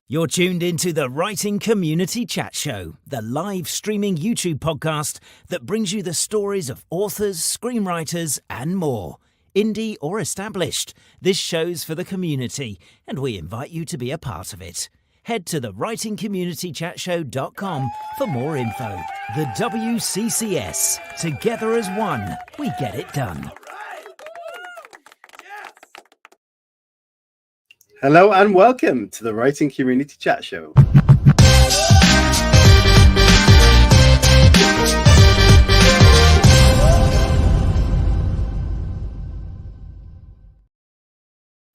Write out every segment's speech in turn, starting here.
You're tuned into the Writing Community Chat Show, the live streaming YouTube podcast that brings you the stories of authors, screenwriters, and more. Indie or established, this show's for the community, and we invite you to be a part of it. Head to the writingcommunitychatshow.com for more info. The WCCS. Together as one, we get it done. Hello and welcome to the Writing Community Chat Show.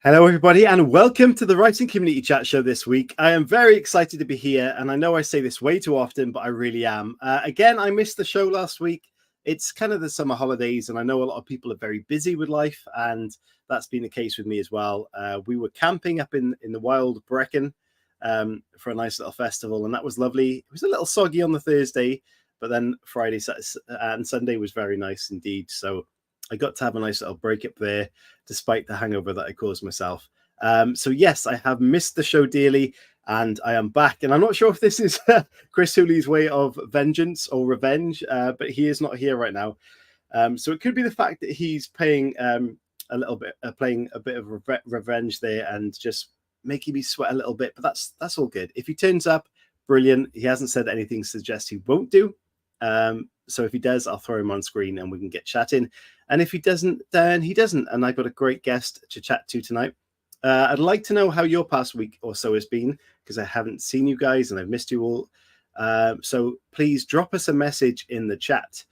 Hello everybody and welcome to the Writing Community Chat Show this week. I am very excited to be here, and I know I say this way too often, but I really am. Again, I missed the show last week. It's kind of the summer holidays, and I know a lot of people are very busy with life, and that's been the case with me as well. We were camping up in the wild Brecon for a nice little festival, and that was lovely. It was a little soggy on the Thursday, but then Friday, Saturday, and Sunday was very nice indeed. So I got to have a nice little break up there, despite the hangover that I caused myself. So yes, I have missed the show dearly, and I am back. And I'm not sure if this is Chris Hooley's way of vengeance or revenge, but he is not here right now. So it could be the fact that he's playing a bit of revenge there and just making me sweat a little bit. But that's all good. If he turns up, brilliant. He hasn't said anything to suggest he won't do. So if he does, I'll throw him on screen and we can get chatting. And if he doesn't, then he doesn't. And I've got a great guest to chat to tonight. I'd like to know how your past week or so has been, because I haven't seen you guys and I've missed you all. So please drop us a message in the chat.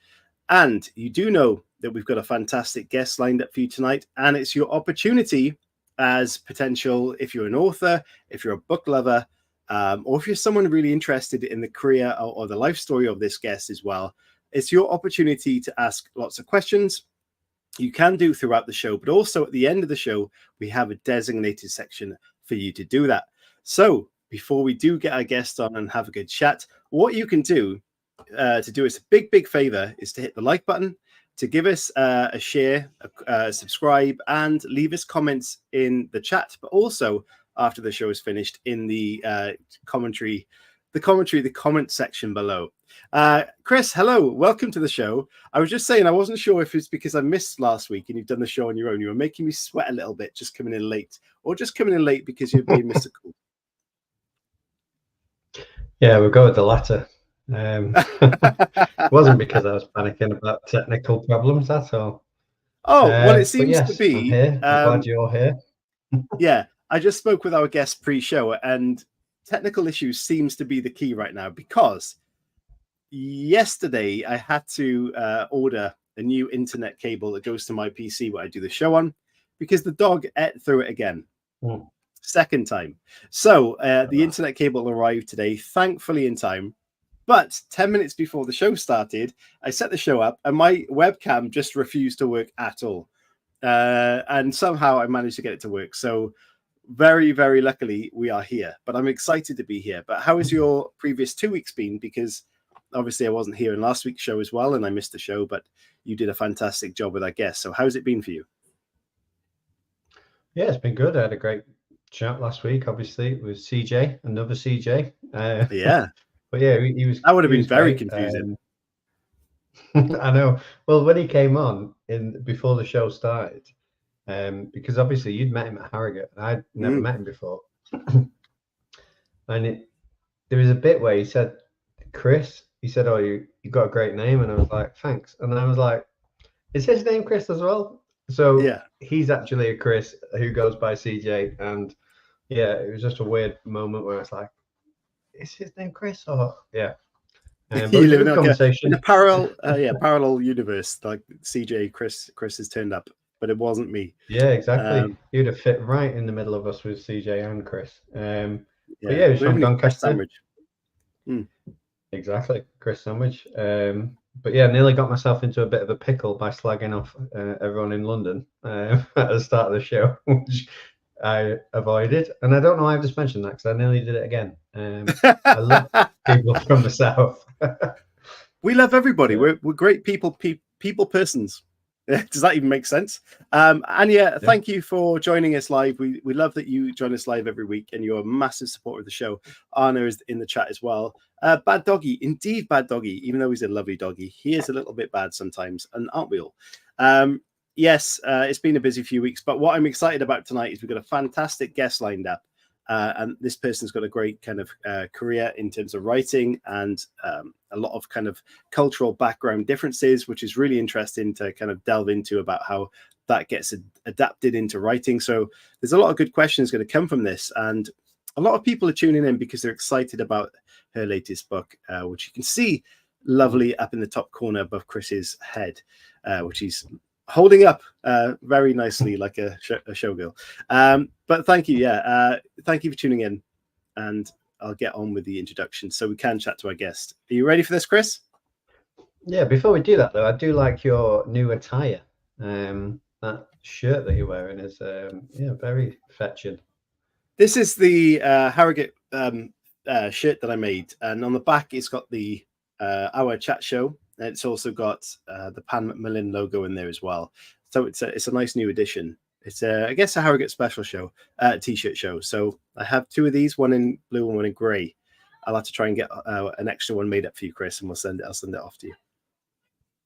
And you do know that we've got a fantastic guest lined up for you tonight. And it's your opportunity as potential, if you're an author, if you're a book lover, or if you're someone really interested in the career or the life story of this guest as well. It's your opportunity to ask lots of questions. You can do throughout the show, but also at the end of the show, we have a designated section for you to do that. So before we do get our guest on and have a good chat, what you can do to do us a big favor is to hit the like button, to give us a share, subscribe, and leave us comments in the chat, but also after the show is finished in the comment section below. Chris, hello, welcome to the show. I was just saying, I wasn't sure if it's because I missed last week and you've done the show on your own. You were making me sweat a little bit just coming in late, or just coming in late because you're being mystical. Yeah, we'll go with the latter. It wasn't because I was panicking about technical problems, that's all. Oh, well, it seems yes, to be. I'm here. I'm glad you're here. Yeah, I just spoke with our guest pre-show, and technical issues seems to be the key right now, because yesterday I had to order a new internet cable that goes to my PC where I do the show on, because the dog ate through it again. Second time. So the internet cable arrived today, thankfully in time. But 10 minutes before the show started, I set the show up and my webcam just refused to work at all. And somehow I managed to get it to work. So very, very luckily we are here. But I'm excited to be here. But how has your previous 2 weeks been? Because obviously I wasn't here in last week's show as well, and I missed the show, but you did a fantastic job with our guest. So how's it been for you? Yeah, it's been good. I had a great chat last week, obviously, with CJ, another CJ. Yeah. But yeah, he was. That would have been very great. confusing. I know. Well, when he came on before the show started, because obviously you'd met him at Harrogate, and I'd never met him before. And there was a bit where he said, Chris, he said, "Oh, you got a great name," and I was like, "Thanks." And I was like, "Is his name Chris as well?" So yeah, he's actually a Chris who goes by CJ, and yeah, it was just a weird moment where I was like, "Is his name Chris?" Or yeah. But you live in conversation. A parallel universe. Like CJ, Chris has turned up, but it wasn't me. Yeah, exactly. You'd have fit right in the middle of us with CJ and Chris. But yeah, it was from Doncaster. Exactly, Chris Sandwich. But yeah, nearly got myself into a bit of a pickle by slagging off everyone in London at the start of the show, which I avoided. And I don't know why I've just mentioned that, because I nearly did it again. I love people from the south. We love everybody. We're great people persons. Does that even make sense? Anya, thank you for joining us live. We love that you join us live every week, and you're a massive supporter of the show. Anna is in the chat as well. Bad doggy, indeed, bad doggy. Even though he's a lovely doggy, he is a little bit bad sometimes, and aren't we all? Yes, it's been a busy few weeks, but what I'm excited about tonight is we've got a fantastic guest lined up. And this person's got a great kind of career in terms of writing and a lot of kind of cultural background differences, which is really interesting to kind of delve into about how that gets adapted into writing. So there's a lot of good questions going to come from this. And a lot of people are tuning in because they're excited about her latest book, which you can see lovely up in the top corner above Chris's head, which he's holding up very nicely like a showgirl. But thank you. Thank you for tuning in, and I'll get on with the introduction so we can chat to our guest. Are you ready for this, Chris? Yeah, before we do that though, I do like your new attire. That shirt that you're wearing is very fetching. This is the Harrogate shirt that I made, and on the back it's got the our chat show. It's also got the Pan Macmillan logo in there as well. So it's a nice new addition. It's I guess a Harrogate special show, t-shirt show. So I have two of these, one in blue and one in grey. I'll have to try and get an extra one made up for you, Chris, and I'll send it off to you.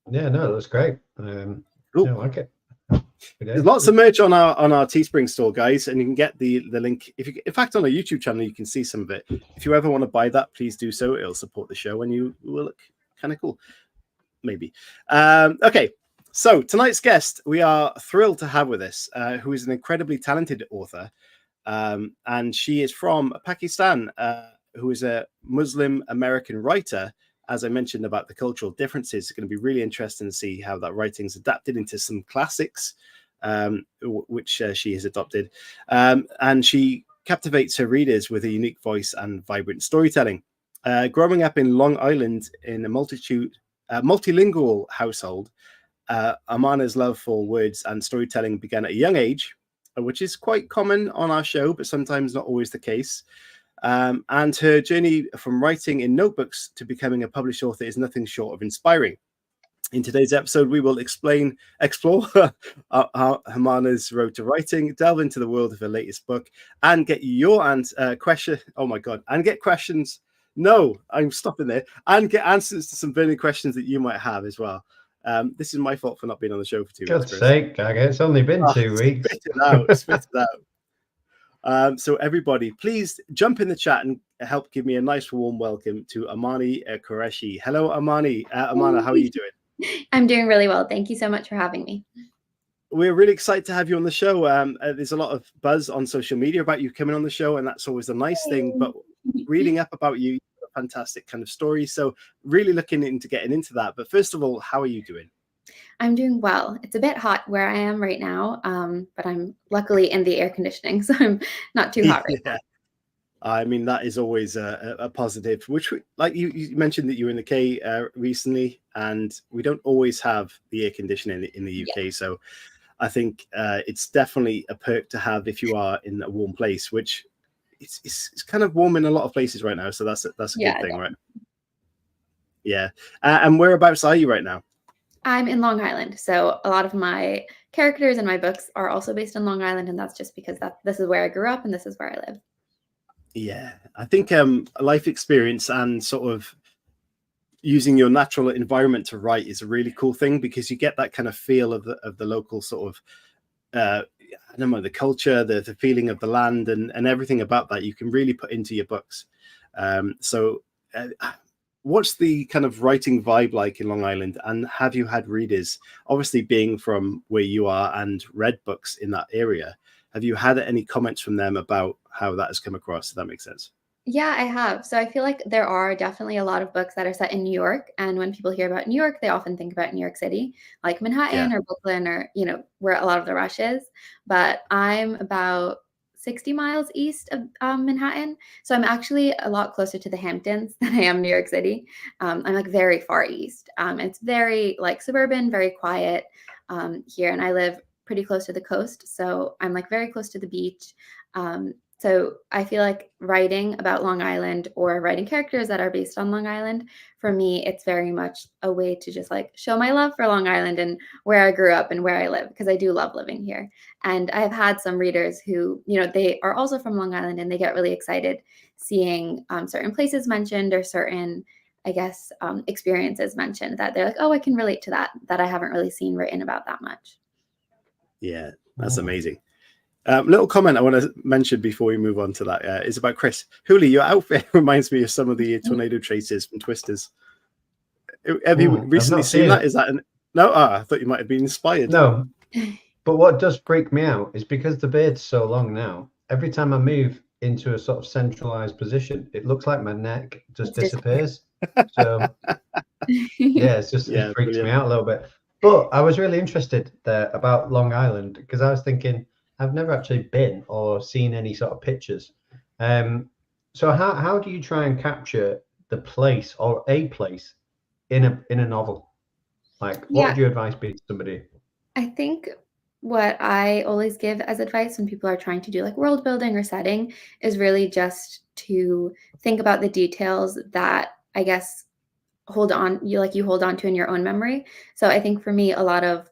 Yeah, no, that's great. Cool. I like it. There's lots of merch on our Teespring store, guys, and you can get the link. In fact, on our YouTube channel, you can see some of it. If you ever want to buy that, please do so. It'll support the show, and you will look kind of cool. Maybe. Okay, so tonight's guest we are thrilled to have with us, who is an incredibly talented author, and she is from Pakistan, who is a Muslim American writer. As I mentioned about the cultural differences, it's going to be really interesting to see how that writing's adapted into some classics, which she has adopted, and she captivates her readers with a unique voice and vibrant storytelling. Growing up in Long Island in a multilingual household, Aamna's love for words and storytelling began at a young age, which is quite common on our show, but sometimes not always the case. And her journey from writing in notebooks to becoming a published author is nothing short of inspiring. In today's episode, we will explore Aamna's road to writing, delve into the world of her latest book, and get your question. Oh my God! And get questions. No, I'm stopping there. And get answers to some burning questions that you might have as well. This is my fault for not being on the show for 2 weeks. God's sake, Gaga, it's only been 2 weeks. Spit it out. So everybody, please jump in the chat and help give me a nice warm welcome to Aamna Qureshi. Hello, Aamna, how are you doing? I'm doing really well. Thank you so much for having me. We're really excited to have you on the show. There's a lot of buzz on social media about you coming on the show, and that's always a nice thing. But reading up about you, a fantastic kind of story. So really looking into getting into that. But first of all, how are you doing? I'm doing well. It's a bit hot where I am right now, but I'm luckily in the air conditioning, so I'm not too hot right now. I mean, that is always a positive, which, like you mentioned that you were in the K recently, and we don't always have the air conditioning in the UK. Yeah. So I think it's definitely a perk to have if you are in a warm place, which it's kind of warm in a lot of places right now. So that's a good thing, right? Yeah. And whereabouts are you right now? I'm in Long Island. So a lot of my characters and my books are also based in Long Island. And that's just because this is where I grew up and this is where I live. Yeah, I think life experience and sort of using your natural environment to write is a really cool thing, because you get that kind of feel of the local sort of, I don't know, the culture, the feeling of the land and everything about that you can really put into your books. What's the kind of writing vibe like in Long Island? And have you had readers, obviously being from where you are and read books in that area, have you had any comments from them about how that has come across? Does that make sense? Yeah, I have. So I feel like there are definitely a lot of books that are set in New York. And when people hear about New York, they often think about New York City, like Manhattan or Brooklyn or, where a lot of the rush is. But I'm about 60 miles east of Manhattan. So I'm actually a lot closer to the Hamptons than I am New York City. I'm like very far east. It's very like suburban, very quiet here. And I live pretty close to the coast. So I'm like very close to the beach. So I feel like writing about Long Island or writing characters that are based on Long Island, for me, it's very much a way to just like show my love for Long Island and where I grew up and where I live, because I do love living here. And I've had some readers who, they are also from Long Island and they get really excited seeing certain places mentioned or certain, I guess, experiences mentioned that they're like, oh, I can relate to that I haven't really seen written about that much. Yeah, that's amazing. Little comment I want to mention before we move on to that is about Chris. Huli, your outfit reminds me of some of the tornado chases from Twisters. Have you recently seen that? Is that no? I thought you might have been inspired. No, but what does freak me out is because the beard's so long now. Every time I move into a sort of centralized position, it looks like my neck just disappears. So yeah, it freaks me out a little bit. But I was really interested there about Long Island because I was thinking I've never actually been or seen any sort of pictures. So how do you try and capture the place or a place in a novel? Like, what would your advice be to somebody? I think what I always give as advice when people are trying to do like world building or setting is really just to think about the details that I guess you hold on to in your own memory. So I think for me, a lot of,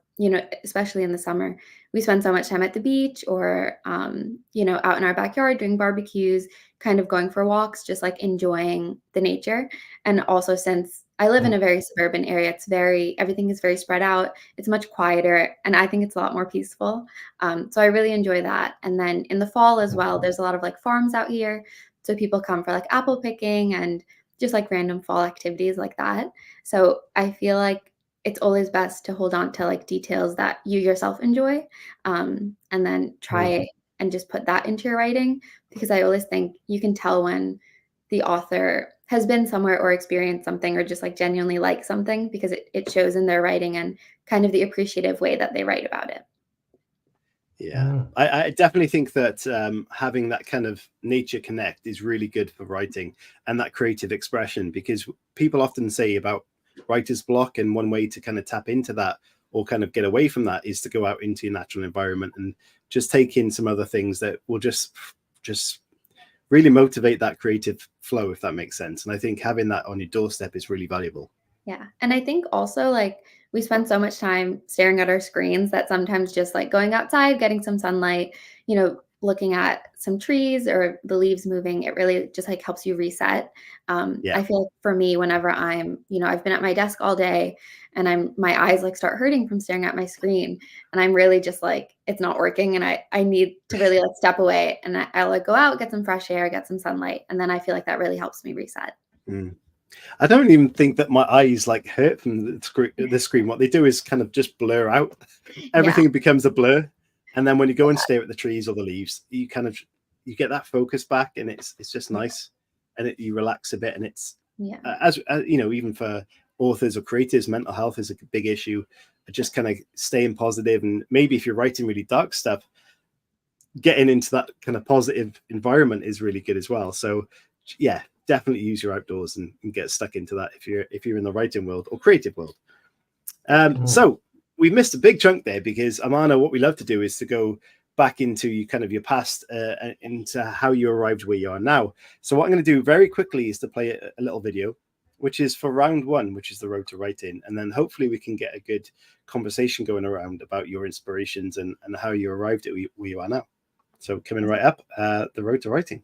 especially in the summer, we spend so much time at the beach or, out in our backyard doing barbecues, kind of going for walks, just like enjoying the nature. And also since I live in a very suburban area, everything is very spread out. It's much quieter. And I think it's a lot more peaceful. So I really enjoy that. And then in the fall as well, there's a lot of like farms out here. So people come for like apple picking and just like random fall activities like that. So I feel like it's always best to hold on to like details that you yourself enjoy, and then try and just put that into your writing, because I always think you can tell when the author has been somewhere or experienced something or just like genuinely like something, because it shows in their writing and kind of the appreciative way that they write about it. Yeah, I definitely think that having that kind of nature connect is really good for writing and that creative expression, because people often say about writer's block, and one way to kind of tap into that or kind of get away from that is to go out into your natural environment and just take in some other things that will just really motivate that creative flow, if that makes sense. And I think having that on your doorstep is really valuable. Yeah. And I think also like we spend so much time staring at our screens that sometimes just like going outside, getting some sunlight, looking at some trees or the leaves moving, it really just like helps you reset. I feel like for me, whenever I'm, I've been at my desk all day and my eyes like start hurting from staring at my screen, and I'm really just like, it's not working. And I need to really like step away, and I'll like go out, get some fresh air, get some sunlight. And then I feel like that really helps me reset. I don't even think that my eyes like hurt from the screen. What they do is kind of just blur out. Everything becomes a blur. And then when you go and stare at the trees or the leaves, you get that focus back, and it's just nice, and you relax a bit. And it's as even for authors or creators, mental health is a big issue. Just kind of staying positive, and maybe if you're writing really dark stuff, getting into that kind of positive environment is really good as well. So yeah, definitely use your outdoors and get stuck into that if you're in the writing world or creative world. So we missed a big chunk there, because Aamna, what we love to do is to go back into your past, into how you arrived where you are now. So what I'm going to do very quickly is to play a little video, which is for round one, which is the road to writing. And then hopefully we can get a good conversation going around about your inspirations and how you arrived at where you are now. So coming right up, the road to writing.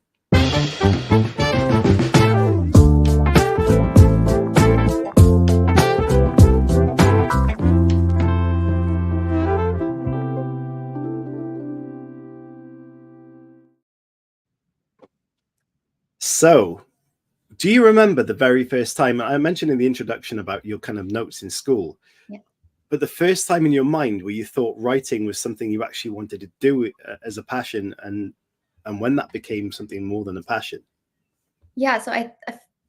So, do you remember the very first time? I mentioned in the introduction about your kind of notes in school, but the first time in your mind where you thought writing was something you actually wanted to do as a passion, and when that became something more than a passion? Yeah, so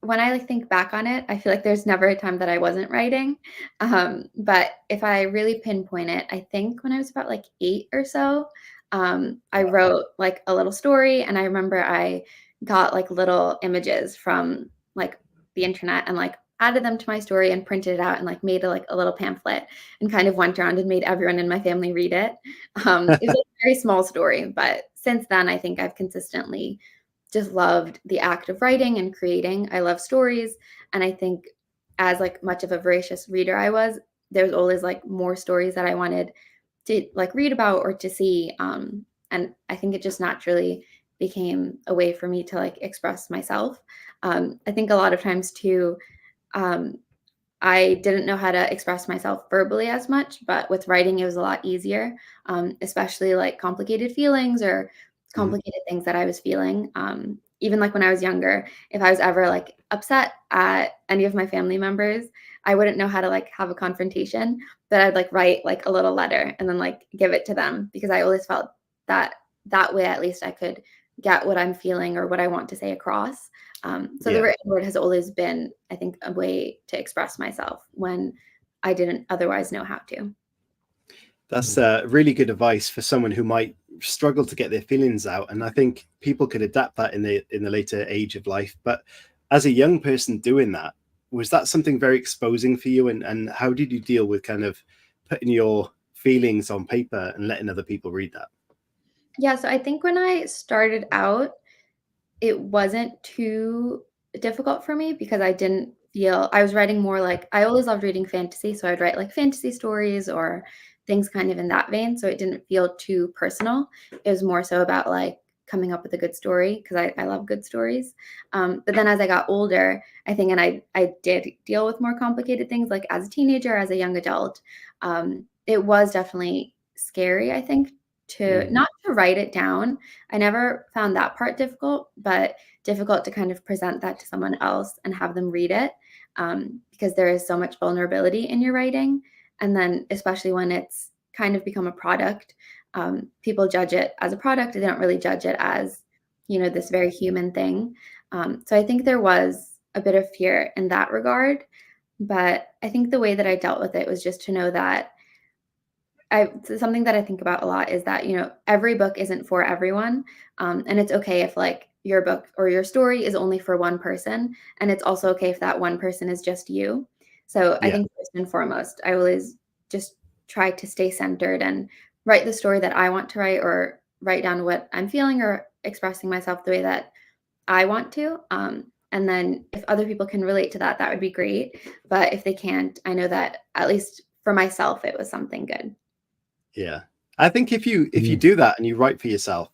when I think back on it, I feel like there's never a time that I wasn't writing. But if I really pinpoint it, I think when I was about like 8 or so, I wrote like a little story, and I remember I got like little images from like the internet and like added them to my story and printed it out and like made a little pamphlet and kind of went around and made everyone in my family read it. It was a very small story, but since then, I think I've consistently just loved the act of writing and creating. I love stories. And I think as like much of a voracious reader I was, there's always like more stories that I wanted to like read about or to see. And I think it just naturally became a way for me to like express myself. I think a lot of times too, I didn't know how to express myself verbally as much, but with writing, it was a lot easier, especially like complicated feelings or complicated things that I was feeling. Even like when I was younger, if I was ever like upset at any of my family members, I wouldn't know how to like have a confrontation, but I'd like write like a little letter and then like give it to them because I always felt that that way at least I could get what I'm feeling or what I want to say across. So the written word has always been, I think, a way to express myself when I didn't otherwise know how to. That's really good advice for someone who might struggle to get their feelings out. And I think people could adapt that in the later age of life. But as a young person doing that, was that something very exposing for you? And how did you deal with kind of putting your feelings on paper and letting other people read that? Yeah, so I think when I started out, it wasn't too difficult for me because I didn't feel I was writing more like I always loved reading fantasy, so I'd write like fantasy stories or things kind of in that vein, so it didn't feel too personal. It was more so about like coming up with a good story because I love good stories. But then as I got older, I think, and I did deal with more complicated things like as a teenager, as a young adult. It was definitely scary, I think, to not to write it down. I never found that part difficult, but difficult to kind of present that to someone else and have them read it because there is so much vulnerability in your writing. And then especially when it's kind of become a product, people judge it as a product. They don't really judge it as, this very human thing. So I think there was a bit of fear in that regard. But I think the way that I dealt with it was just to know that something that I think about a lot is that, every book isn't for everyone. And it's okay if like your book or your story is only for one person. And it's also okay if that one person is just you. So I think first and foremost, I always just try to stay centered and write the story that I want to write or write down what I'm feeling or expressing myself the way that I want to. And then if other people can relate to that, that would be great. But if they can't, I know that at least for myself, it was something good. Yeah. I think if you do that and you write for yourself,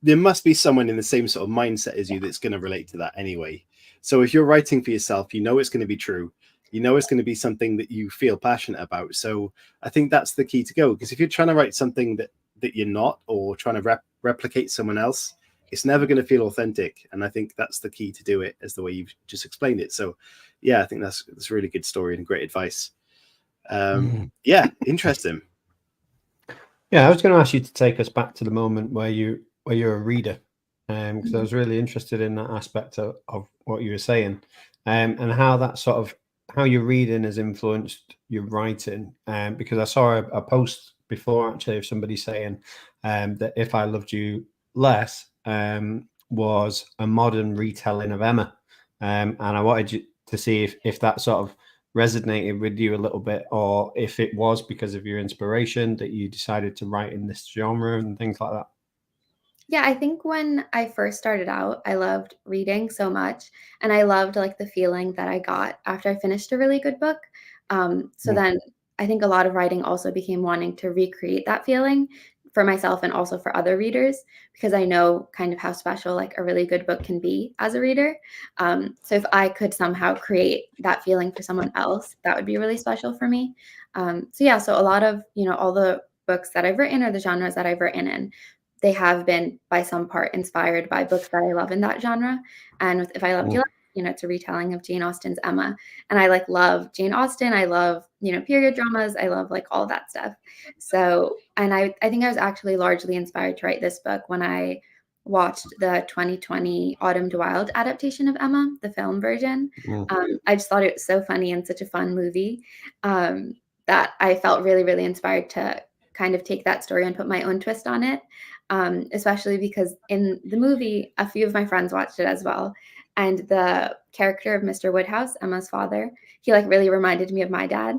there must be someone in the same sort of mindset as you that's going to relate to that anyway. So if you're writing for yourself, it's going to be true. It's going to be something that you feel passionate about. So I think that's the key to go. Because if you're trying to write something that you're not, or trying to replicate someone else, it's never going to feel authentic. And I think that's the key to do it, as the way you've just explained it. So yeah, I think that's a really good story and great advice. Yeah, interesting. Yeah, I was going to ask you to take us back to the moment where you're a reader, because I was really interested in that aspect of what you were saying, and how that sort of how your reading has influenced your writing. Because I saw a post before actually of somebody saying that If I Loved You Less was a modern retelling of Emma, and I wanted you to see if that sort of resonated with you a little bit, or if it was because of your inspiration that you decided to write in this genre and things like that. Yeah, I think when I first started out, I loved reading so much, and I loved like the feeling that I got after I finished a really good book. So then I think a lot of writing also became wanting to recreate that feeling for myself and also for other readers, because I know kind of how special like a really good book can be as a reader. So if I could somehow create that feeling for someone else, that would be really special for me. So a lot of, all the books that I've written or the genres that I've written in, they have been by some part inspired by books that I love in that genre. And with If I Loved You Less, it's a retelling of Jane Austen's Emma. And I like love Jane Austen. I love, period dramas. I love like all that stuff. So, and I think I was actually largely inspired to write this book when I watched the 2020 Autumn to Wild adaptation of Emma, the film version. I just thought it was so funny and such a fun movie that I felt really, really inspired to kind of take that story and put my own twist on it. Especially because in the movie, a few of my friends watched it as well. And the character of Mr. Woodhouse, Emma's father, he like really reminded me of my dad.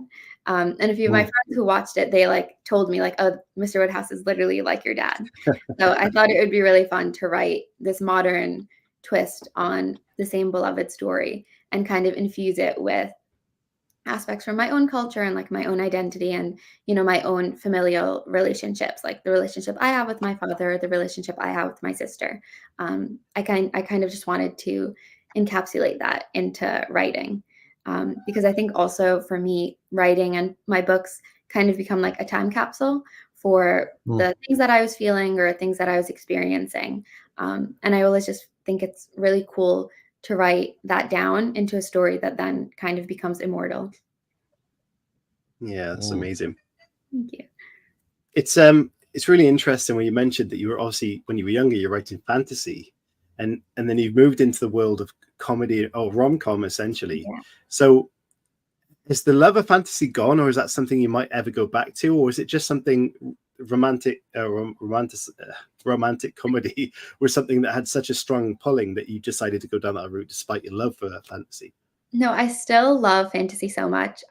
And a few of my friends who watched it, they like told me like, oh, Mr. Woodhouse is literally like your dad. So I thought it would be really fun to write this modern twist on the same beloved story and kind of infuse it with aspects from my own culture and like my own identity and, you know, my own familial relationships, like the relationship I have with my father, the relationship I have with my sister. I kind of just wanted to encapsulate that into writing, because I think also for me, writing and my books kind of become like a time capsule for the things that I was feeling or things that I was experiencing. And I always just think it's really cool to write that down into a story that then kind of becomes immortal. Yeah, that's amazing. Thank you. It's really interesting when you mentioned that you were obviously, when you were younger, you're writing fantasy, and then you've moved into the world of comedy or rom-com essentially. Yeah. So is the love of fantasy gone, or is that something you might ever go back to, or is it just something romantic comedy was something that had such a strong pulling that you decided to go down that route despite your love for fantasy? No, I still love fantasy so much.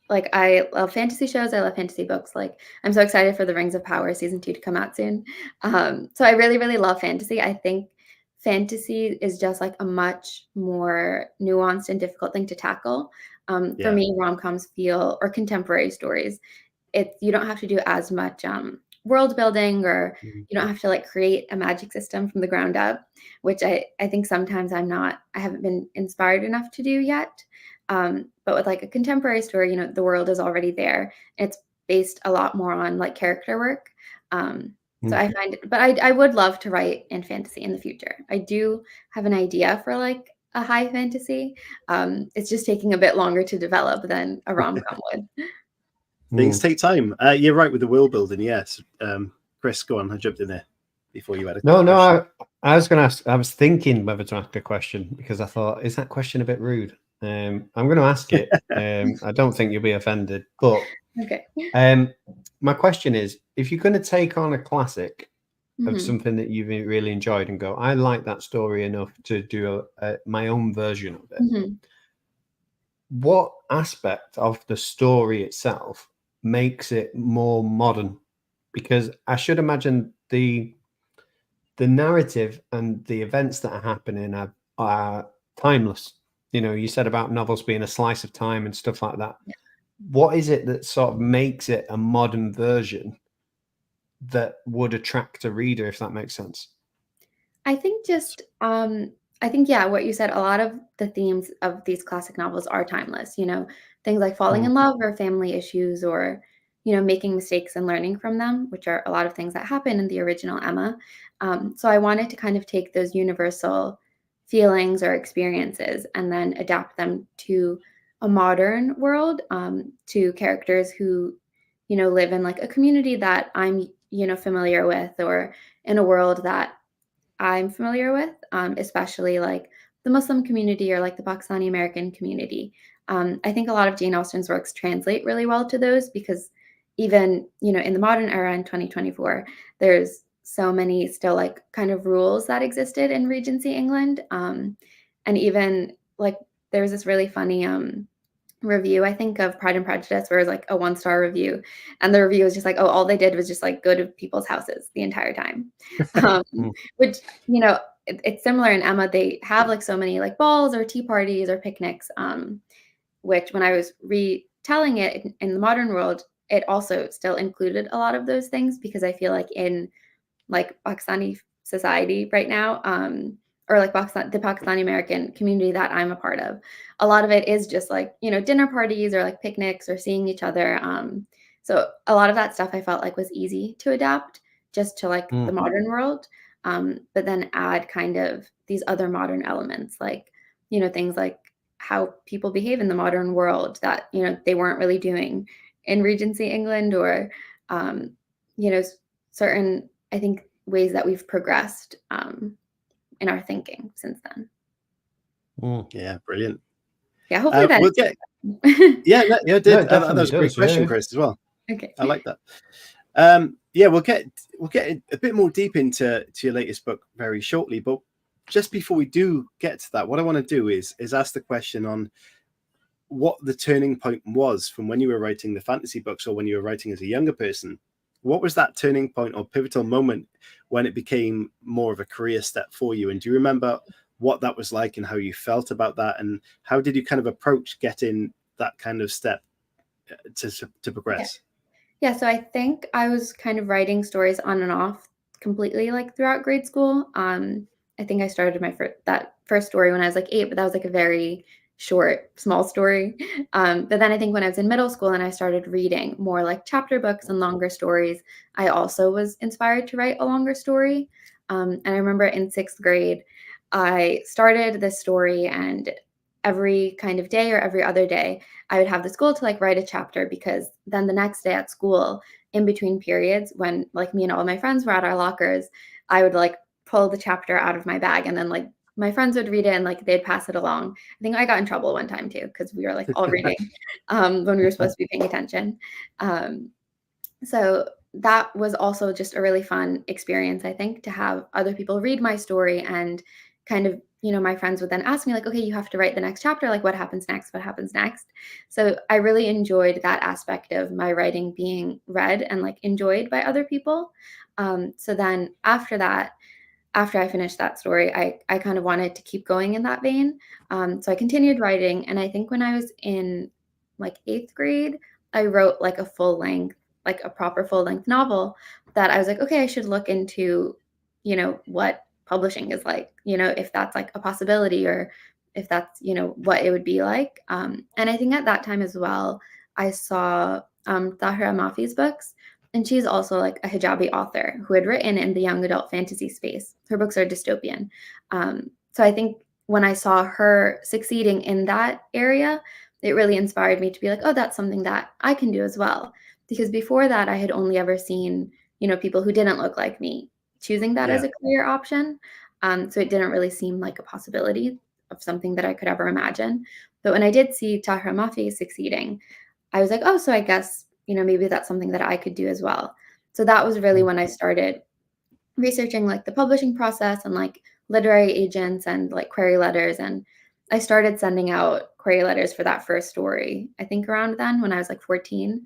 Like I love fantasy shows. I love fantasy books. Like I'm so excited for the Rings of Power season 2 to come out soon. So I really, really love fantasy. I think fantasy is just like a much more nuanced and difficult thing to tackle. For me, rom-coms feel, or contemporary stories, you don't have to do as much world building, or you don't have to like create a magic system from the ground up, which I think sometimes I haven't been inspired enough to do yet. But with like a contemporary story, you know, the world is already there. It's based a lot more on like character work. So I find it, but I would love to write in fantasy in the future. I do have an idea for like a high fantasy. It's just taking a bit longer to develop than a rom-com would. Things take time. You're right with the world building. Yes. Chris, go on. I jumped in there before you had a question. I was going to ask. I was thinking whether to ask a question because I thought, is that question a bit rude? I'm going to ask it. I don't think you'll be offended, but okay. My question is, if you're going to take on a classic of something that you've really enjoyed and go, I like that story enough to do my own version of it. What aspect of the story itself makes it more modern? Because I should imagine the narrative and the events that are happening are timeless. You know, you said about novels being a slice of time and stuff like that. Yeah. What is it that sort of makes it a modern version that would attract a reader, if that makes sense? I think what you said, a lot of the themes of these classic novels are timeless, you know, things like falling in love or family issues or, you know, making mistakes and learning from them, which are a lot of things that happen in the original Emma. So I wanted to kind of take those universal feelings or experiences and then adapt them to a modern world, to characters who, you know, live in like a community that I'm, you know, familiar with, or in a world that I'm familiar with, especially like the Muslim community or like the Pakistani American community. I think a lot of Jane Austen's works translate really well to those because even, you know, in the modern era in 2024, there's so many still like kind of rules that existed in Regency England. And even like there's this really funny review, I think, of Pride and Prejudice, where it was like a 1-star review, and the review was just like, oh, all they did was just like go to people's houses the entire time. Which, you know, it's similar in Emma. They have like so many like balls or tea parties or picnics, which when I was retelling it in the modern world, it also still included a lot of those things, because I feel like in like Pakistani society right now, or like the Pakistani American community that I'm a part of, a lot of it is just like, you know, dinner parties or like picnics or seeing each other. So a lot of that stuff I felt like was easy to adapt just to like the modern world, but then add kind of these other modern elements, like, you know, things like how people behave in the modern world that, you know, they weren't really doing in Regency England, or, you know, certain, I think, ways that we've progressed in our thinking since then. Yeah, brilliant. Yeah, hopefully that. We'll get, that was a great question, Chris, as well. Okay, I like that. We'll get a bit more deep into your latest book very shortly, but just before we do get to that, what I want to do is ask the question on what the turning point was from when you were writing the fantasy books or when you were writing as a younger person. What was that turning point or pivotal moment when it became more of a career step for you? And do you remember what that was like and how you felt about that? And how did you kind of approach getting that kind of step to progress? Yeah, so I think I was kind of writing stories on and off completely like throughout grade school. I think I started my first story when I was like 8, but that was like a very short, small story. But then I think when I was in middle school and I started reading more like chapter books and longer stories, I also was inspired to write a longer story. And I remember in 6th grade, I started this story, and every kind of day or every other day, I would have this goal to like write a chapter, because then the next day at school, in between periods, when like me and all my friends were at our lockers, I would like pull the chapter out of my bag, and then like my friends would read it and like they'd pass it along. I think I got in trouble one time too, because we were like all reading when we were supposed to be paying attention. So that was also just a really fun experience, I think, to have other people read my story, and kind of, my friends would then ask me like, okay, you have to write the next chapter. Like, what happens next? What happens next? So I really enjoyed that aspect of my writing being read and like enjoyed by other people. So then after that, after I finished that story, I kind of wanted to keep going in that vein. So I continued writing. And I think when I was in like 8th grade, I wrote like a proper full length novel that I was like, okay, I should look into, what publishing is like, if that's like a possibility, or if that's, what it would be like. And I think at that time as well, I saw Tahira Mafi's books. And she's also like a hijabi author who had written in the young adult fantasy space. Her books are dystopian. So I think when I saw her succeeding in that area, it really inspired me to be like, oh, that's something that I can do as well. Because before that, I had only ever seen, people who didn't look like me choosing that as a career option. So it didn't really seem like a possibility of something that I could ever imagine. But when I did see Tahira Mafi succeeding, I was like, oh, so I guess, maybe that's something that I could do as well. So that was really when I started researching like the publishing process and like literary agents and like query letters. And I started sending out query letters for that first story, I think around then when I was like 14,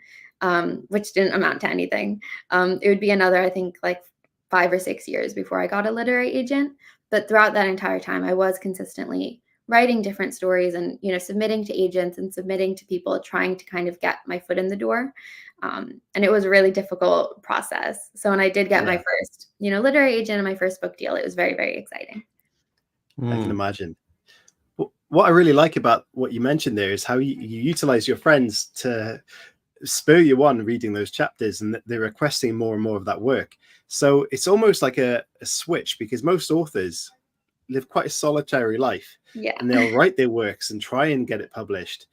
which didn't amount to anything. It would be another, I think, like 5 or 6 years before I got a literary agent. But throughout that entire time, I was consistently writing different stories and, submitting to agents and submitting to people, trying to kind of get my foot in the door. And it was a really difficult process. So when I did get my first, literary agent and my first book deal, it was very, very exciting. I can imagine. What I really like about what you mentioned there is how you utilize your friends to spur you on reading those chapters, and they're requesting more and more of that work. So it's almost like a switch, because most authors live quite a solitary life, and they'll write their works and try and get it published.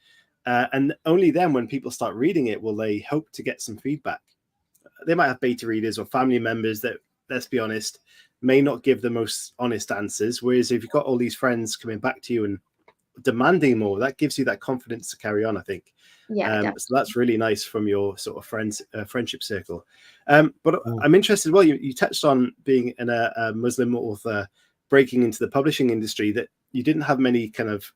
And only then, when people start reading it, will they hope to get some feedback. They might have beta readers or family members that, let's be honest, may not give the most honest answers. Whereas if you've got all these friends coming back to you and demanding more, that gives you that confidence to carry on, I think. So that's really nice from your sort of friendship circle. But I'm interested, well, you touched on being a Muslim author breaking into the publishing industry, that you didn't have many kind of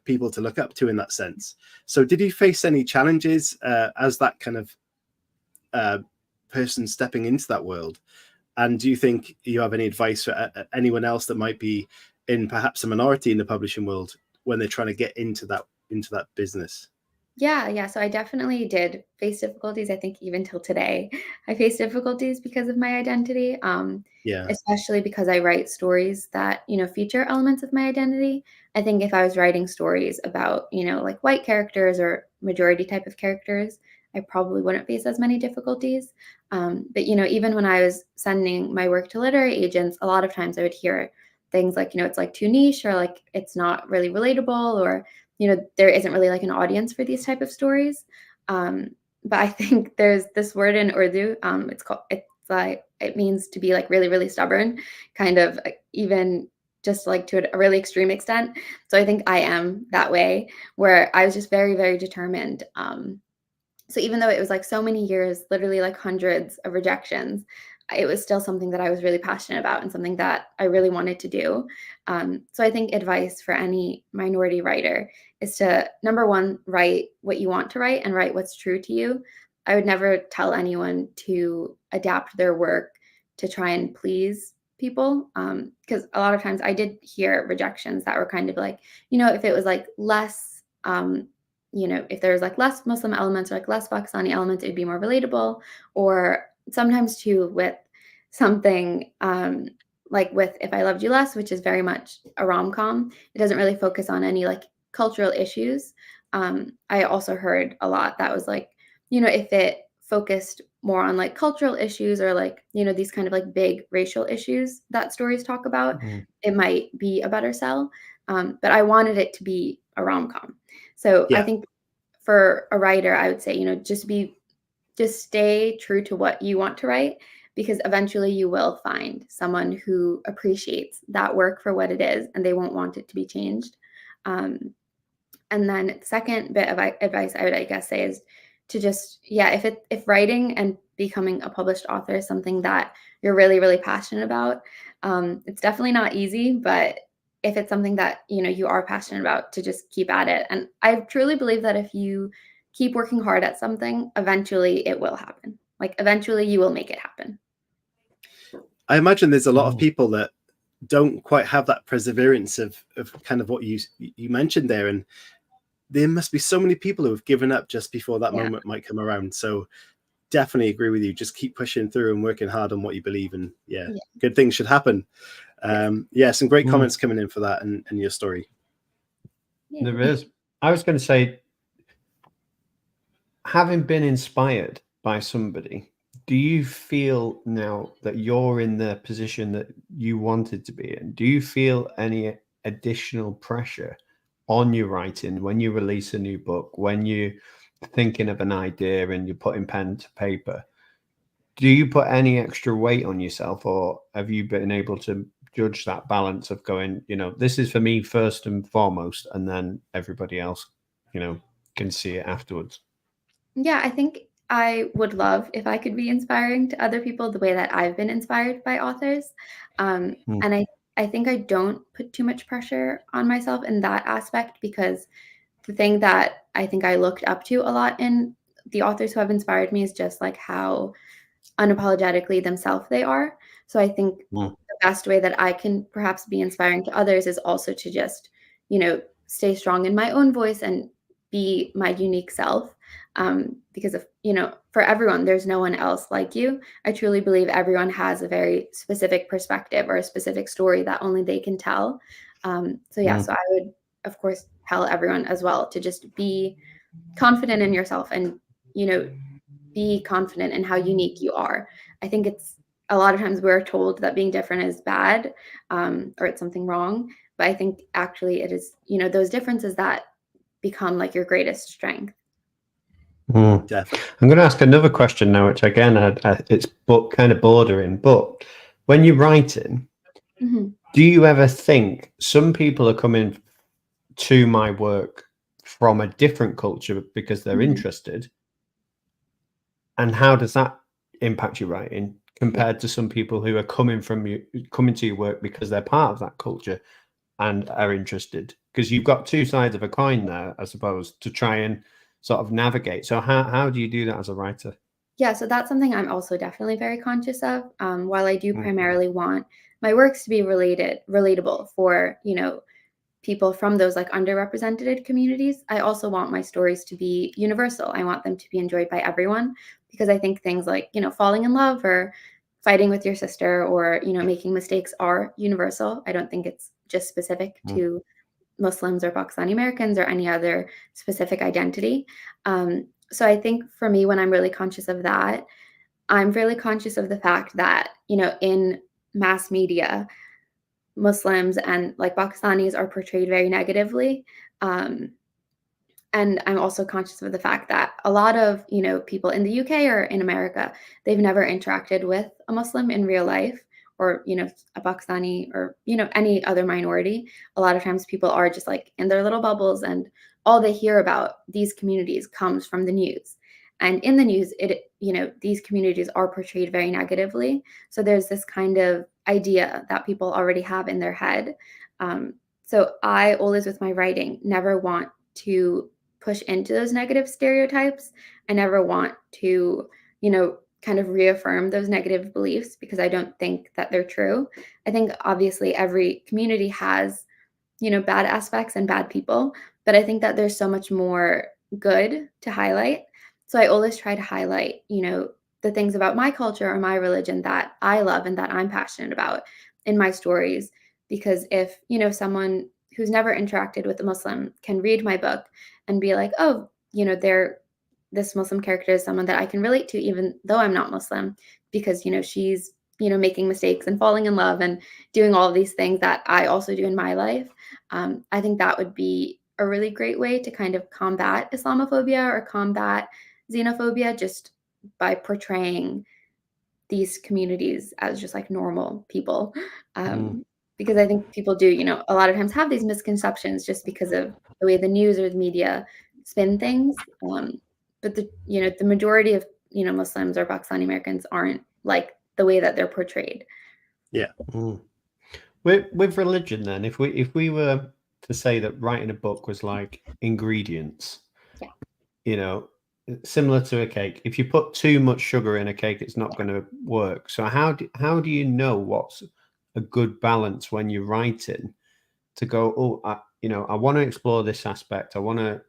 people to look up to in that sense. So did you face any challenges as that kind of person stepping into that world? And do you think you have any advice for anyone else that might be in perhaps a minority in the publishing world when they're trying to get into that business? Yeah. So I definitely did face difficulties. I think even till today, I face difficulties because of my identity. Especially because I write stories that, feature elements of my identity. I think if I was writing stories about, like white characters or majority type of characters, I probably wouldn't face as many difficulties. But, even when I was sending my work to literary agents, a lot of times I would hear things like, it's like too niche, or like it's not really relatable, or there isn't really like an audience for these type of stories. But I think there's this word in Urdu. It means to be like really, really stubborn, kind of, even just like to a really extreme extent. So I think I am that way, where I was just very, very determined. So even though it was like so many years, literally like hundreds of rejections, it was still something that I was really passionate about and something that I really wanted to do. So I think advice for any minority writer is to, number one, write what you want to write and write what's true to you. I would never tell anyone to adapt their work to try and please people, because a lot of times I did hear rejections that were kind of like, if it was like less, if there's like less Muslim elements or like less Pakistani elements, it'd be more relatable. Or sometimes too with something like with If I Loved You Less, which is very much a rom-com, it doesn't really focus on any like cultural issues. I also heard a lot that was like, if it focused more on like cultural issues or like, these kind of like big racial issues that stories talk about, it might be a better sell. But I wanted it to be a rom-com. So I think for a writer, I would say, just stay true to what you want to write, because eventually you will find someone who appreciates that work for what it is and they won't want it to be changed. And then the second bit of advice I would, I guess, say is to just, if writing and becoming a published author is something that you're really, really passionate about, it's definitely not easy, but if it's something that, you are passionate about, to just keep at it. And I truly believe that if you keep working hard at something, eventually it will happen. Like eventually you will make it happen. I imagine there's a lot of people that don't quite have that perseverance of kind of what you mentioned there. And there must be so many people who have given up just before that moment might come around. So definitely agree with you. Just keep pushing through and working hard on what you believe in. Good things should happen. Some great comments coming in for that and your story. There is. I was going to say, having been inspired by somebody, do you feel now that you're in the position that you wanted to be in? Do you feel any additional pressure on your writing when you release a new book, when you're thinking of an idea and you're putting pen to paper? Do you put any extra weight on yourself, or have you been able to judge that balance of going, this is for me first and foremost, and then everybody else, can see it afterwards? Yeah, I think I would love if I could be inspiring to other people the way that I've been inspired by authors. And I think I don't put too much pressure on myself in that aspect, because the thing that I think I looked up to a lot in the authors who have inspired me is just like how unapologetically themselves they are. So I think the best way that I can perhaps be inspiring to others is also to just, stay strong in my own voice and be my unique self. Because of, for everyone, there's no one else like you. I truly believe everyone has a very specific perspective or a specific story that only they can tell. So I would, of course, tell everyone as well to just be confident in yourself and, be confident in how unique you are. I think it's a lot of times we're told that being different is bad, or it's something wrong. But I think actually it is, those differences that become like your greatest strength. I'm going to ask another question now, which again, it's kind of bordering, but when you're writing, do you ever think some people are coming to my work from a different culture because they're interested? And how does that impact your writing compared to some people who are coming to your work because they're part of that culture and are interested? Because you've got two sides of a coin there, I suppose, to try and sort of navigate. So how do you do that as a writer? Yeah, so that's something I'm also definitely very conscious of. While I do primarily want my works to be relatable for, people from those like underrepresented communities, I also want my stories to be universal. I want them to be enjoyed by everyone, because I think things like, falling in love or fighting with your sister or, making mistakes are universal. I don't think it's just specific to Muslims or Pakistani Americans or any other specific identity. So I think for me, when I'm really conscious of that, I'm really conscious of the fact that, in mass media, Muslims and like Pakistanis are portrayed very negatively. And I'm also conscious of the fact that a lot of, people in the UK or in America, they've never interacted with a Muslim in real life, or, a Pakistani or, any other minority. A lot of times people are just like in their little bubbles, and all they hear about these communities comes from the news. And in the news, these communities are portrayed very negatively. So there's this kind of idea that people already have in their head. So I always, with my writing, never want to push into those negative stereotypes. I never want to, kind of reaffirm those negative beliefs, because I don't think that they're true. I think obviously every community has, bad aspects and bad people, but I think that there's so much more good to highlight. So I always try to highlight, the things about my culture or my religion that I love and that I'm passionate about in my stories. Because if, someone who's never interacted with a Muslim can read my book and be like, oh, this Muslim character is someone that I can relate to, even though I'm not Muslim, because, she's, making mistakes and falling in love and doing all of these things that I also do in my life. I think that would be a really great way to kind of combat Islamophobia or combat xenophobia, just by portraying these communities as just like normal people. Because I think people do, a lot of times have these misconceptions just because of the way the news or the media spin things. But the majority of, Muslims or Pakistani Americans aren't like the way that they're portrayed. Yeah. With religion, then, if we were to say that writing a book was like ingredients, similar to a cake. If you put too much sugar in a cake, it's not going to work. So how do you know what's a good balance when you're writing to go, I want to explore this aspect. I want to,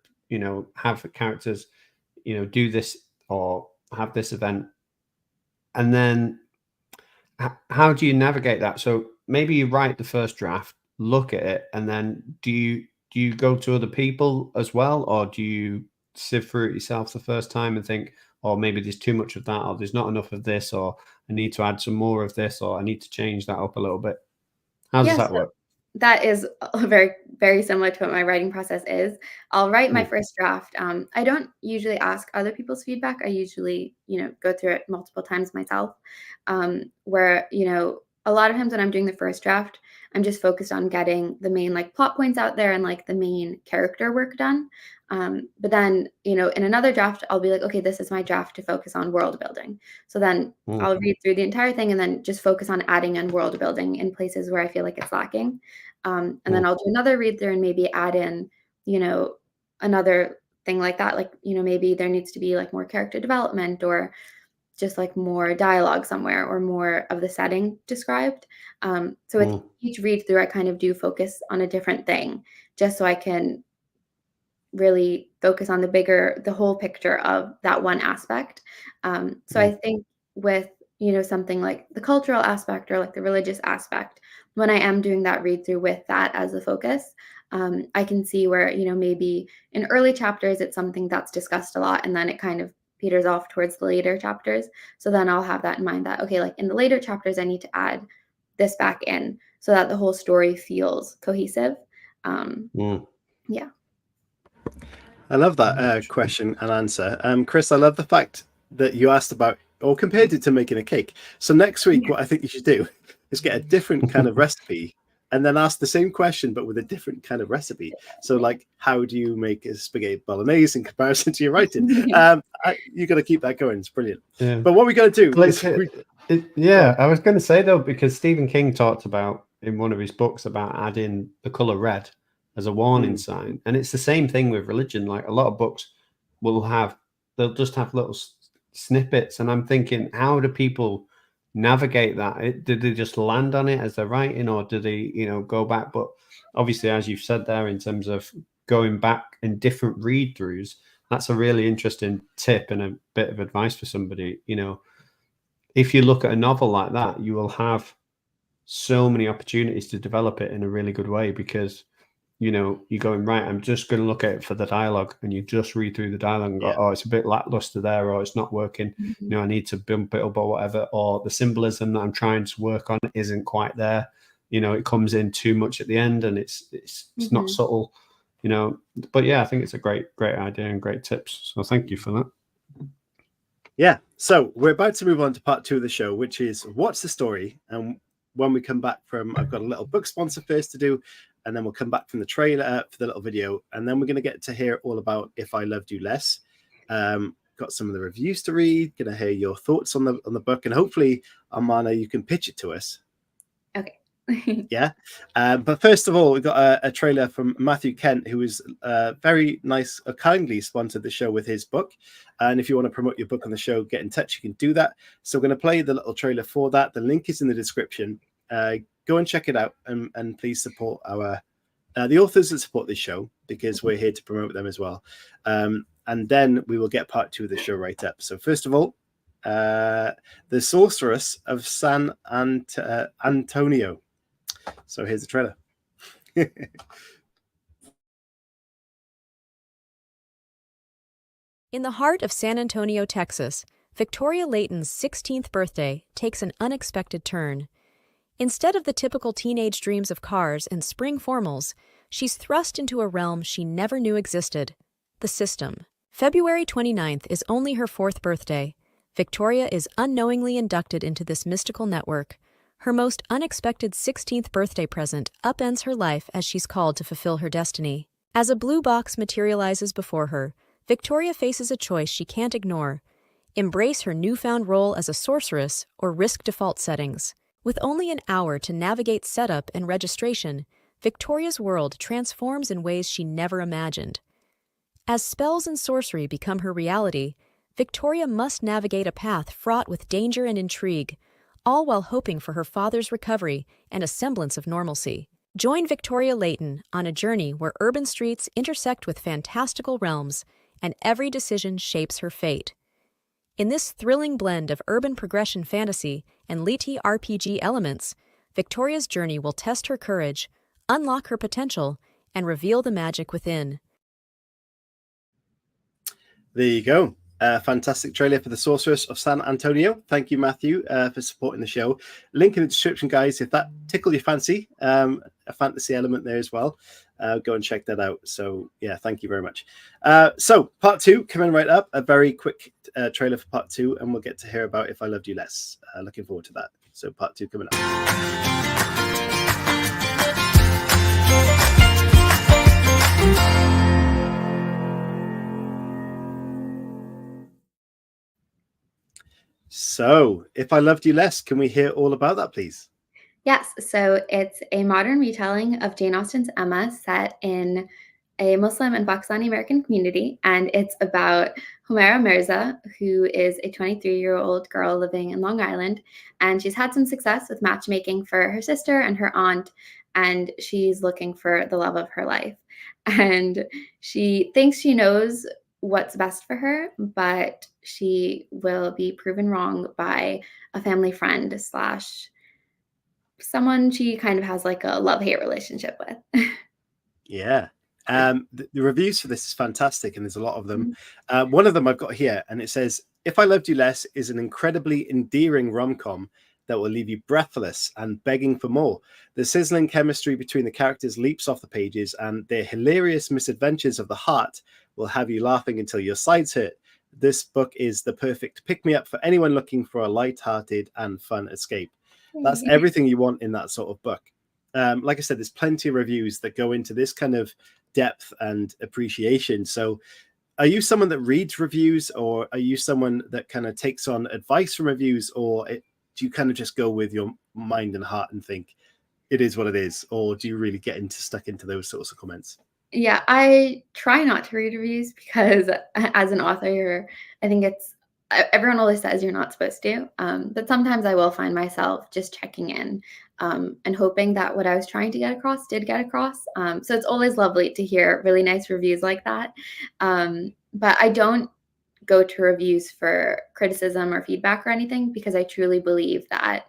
have the characters, do this or have this event. And then how do you navigate that? So maybe you write the first draft, look at it, and then do you go to other people as well, or do you sift through it yourself the first time and think, oh, maybe there's too much of that, or there's not enough of this, or I need to add some more of this, or I need to change that up a little bit? How does that work? That is very, very similar to what my writing process is. I'll write my first draft. I don't usually ask other people's feedback. I usually, go through it multiple times myself, where, a lot of times when I'm doing the first draft, I'm just focused on getting the main like plot points out there and like the main character work done. But then, in another draft, I'll be like, okay, this is my draft to focus on world building. So then I'll read through the entire thing and then just focus on adding in world building in places where I feel like it's lacking. And then I'll do another read through and maybe add in, another thing like that. Like, maybe there needs to be like more character development or just like more dialogue somewhere or more of the setting described. So with each read through, I kind of do focus on a different thing just so I can really focus on the whole picture of that one aspect. So I think with, something like the cultural aspect or like the religious aspect, when I am doing that read through with that as a focus, I can see where, maybe in early chapters, it's something that's discussed a lot and then it kind of peters off towards the later chapters. So then I'll have that in mind that, okay, like in the later chapters, I need to add this back in so that the whole story feels cohesive. Yeah. I love that question and answer. Chris, I love the fact that you asked about or compared it to making a cake. So next week, what I think you should do is get a different kind of recipe and then ask the same question, but with a different kind of recipe. So like, how do you make a spaghetti bolognese in comparison to your writing? You got to keep that going. It's brilliant. Yeah. But what we're going to do is... I was going to say, though, because Stephen King talked about in one of his books about adding the color red as a warning sign. And it's the same thing with religion. Like a lot of books they'll just have little snippets. And I'm thinking, how do people navigate that? Did they just land on it as they're writing, or do they, go back? But obviously, as you've said there, in terms of going back in different read throughs, that's a really interesting tip and a bit of advice for somebody. If you look at a novel like that, you will have so many opportunities to develop it in a really good way, because you're going, right, I'm just going to look at it for the dialogue, and you just read through the dialogue and go, oh, it's a bit lackluster there, or it's not working. I need to bump it up or whatever, or the symbolism that I'm trying to work on isn't quite there. It comes in too much at the end, and it's not subtle. But yeah, I think it's a great idea and great tips. So thank you for that. Yeah. So we're about to move on to part 2 of the show, which is what's the story? And when we come back I've got a little book sponsor first to do, and then we'll come back from the trailer for the little video, and then we're going to get to hear all about If I Loved You Less. got some of the reviews to read, going to hear your thoughts on the book, and hopefully, Aamna, you can pitch it to us. Okay. Yeah. But first of all, we got a trailer from Matthew Kent, who was very nice, kindly sponsored the show with his book. And if you want to promote your book on the show, get in touch. You can do that. So we're going to play the little trailer for that. The link is in the description. Go and check it out, and please support the authors that support this show, because we're here to promote them as well. And then we will get part 2 of the show right up. So first of all, The Sorceress of San Antonio. So here's the trailer. In the heart of San Antonio, Texas, Victoria Layton's 16th birthday takes an unexpected turn. Instead of the typical teenage dreams of cars and spring formals, she's thrust into a realm she never knew existed: the system. February 29th is only her 4th birthday. Victoria is unknowingly inducted into this mystical network. Her most unexpected 16th birthday present upends her life as she's called to fulfill her destiny. As a blue box materializes before her, Victoria faces a choice she can't ignore: embrace her newfound role as a sorceress or risk default settings. With only an hour to navigate setup and registration, Victoria's world transforms in ways she never imagined. As spells and sorcery become her reality, Victoria must navigate a path fraught with danger and intrigue, all while hoping for her father's recovery and a semblance of normalcy. Join Victoria Layton on a journey where urban streets intersect with fantastical realms, and every decision shapes her fate. In this thrilling blend of urban progression fantasy and Liti RPG elements, Victoria's journey will test her courage, unlock her potential, and reveal the magic within. There you go. Fantastic trailer for The Sorceress of San Antonio. Thank you, Matthew, for supporting the show. Link in the description, guys, if that tickled your fancy, a fantasy element there as well. Go and check that out. So yeah, thank you very much. So part 2 coming right up. A very quick trailer for part 2, and we'll get to hear about If I Loved You Less. Looking forward to that. So part 2 coming up. So, If I Loved You Less, can we hear all about that, please? Yes. So it's a modern retelling of Jane Austen's Emma, set in a Muslim and Pakistani American community. And it's about Humaira Mirza, who is a 23-year-old girl living in Long Island. And she's had some success with matchmaking for her sister and her aunt. And she's looking for the love of her life. And she thinks she knows what's best for her, but she will be proven wrong by a family friend / someone she kind of has like a love-hate relationship with. Yeah. The reviews for this is fantastic, and there's a lot of them. One of them I've got here, and it says, If I Loved You Less is an incredibly endearing rom-com that will leave you breathless and begging for more. The sizzling chemistry between the characters leaps off the pages, and their hilarious misadventures of the heart will have you laughing until your sides hurt. This book is the perfect pick-me-up for anyone looking for a light-hearted and fun escape. That's everything you want in that sort of book. Like I said, there's plenty of reviews that go into this kind of depth and appreciation. So are you someone that reads reviews, or are you someone that kind of takes on advice from reviews, or do you kind of just go with your mind and heart and think it is what it is? Or do you really get stuck into those sorts of comments? Yeah, I try not to read reviews because as an author, I think everyone always says you're not supposed to. But sometimes I will find myself just checking in and hoping that what I was trying to get across did get across. So it's always lovely to hear really nice reviews like that. But I don't go to reviews for criticism or feedback or anything, because I truly believe that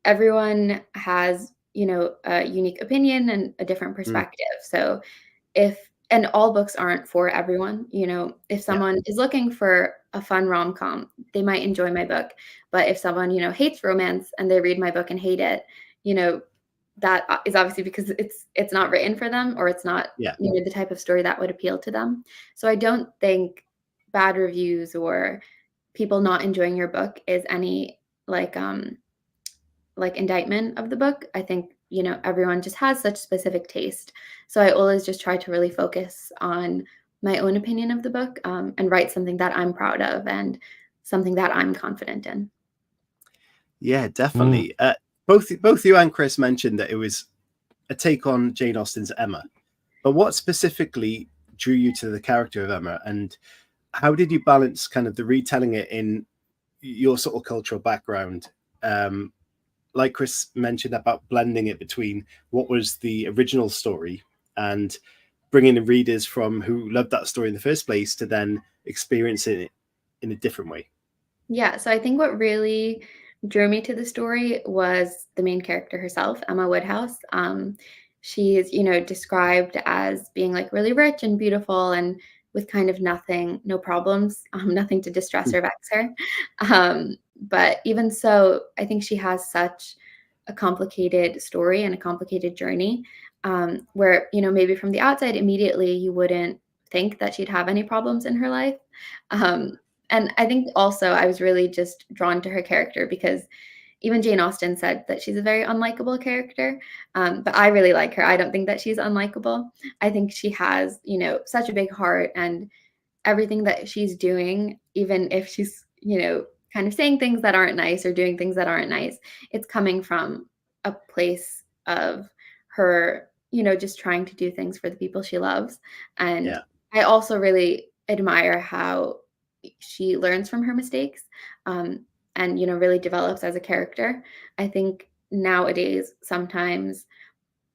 everyone has, a unique opinion and a different perspective. So and all books aren't for everyone, if someone is looking for a fun rom-com, they might enjoy my book. But if someone, hates romance and they read my book and hate it, that is obviously because it's not written for them, or it's not, the type of story that would appeal to them. So I don't think bad reviews or people not enjoying your book is any like indictment of the book. I think, everyone just has such specific taste. So I always just try to really focus on my own opinion of the book, and write something that I'm proud of and something that I'm confident in. Yeah, definitely. Both you and Chris mentioned that it was a take on Jane Austen's Emma. But what specifically drew you to the character of Emma, and how did you balance kind of the retelling it in your sort of cultural background? Like Chris mentioned about blending it between what was the original story and bringing in readers from who loved that story in the first place to then experiencing it in a different way. Yeah, so I think what really drew me to the story was the main character herself, Emma Woodhouse. She is, described as being like really rich and beautiful and with kind of nothing, no problems, nothing to distress or vex her. But even so, I think she has such a complicated story and a complicated journey, where, maybe from the outside, immediately you wouldn't think that she'd have any problems in her life. And I think also I was really just drawn to her character because even Jane Austen said that she's a very unlikable character. But I really like her. I don't think that she's unlikable. I think she has, such a big heart, and everything that she's doing, even if she's, kind of saying things that aren't nice or doing things that aren't nice, it's coming from a place of her, just trying to do things for the people she loves. And I also really admire how she learns from her mistakes, and really develops as a character. I think nowadays sometimes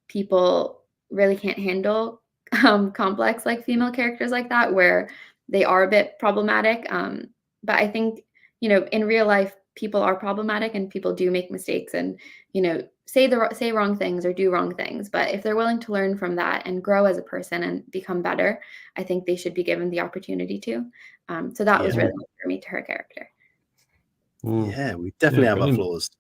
people really can't handle complex like female characters like that, where they are a bit problematic. But I think in real life people are problematic and people do make mistakes and say wrong things or do wrong things. But if they're willing to learn from that and grow as a person and become better, I think they should be given the opportunity to. So that was really what drew me to her character. Yeah, we definitely have our flaws.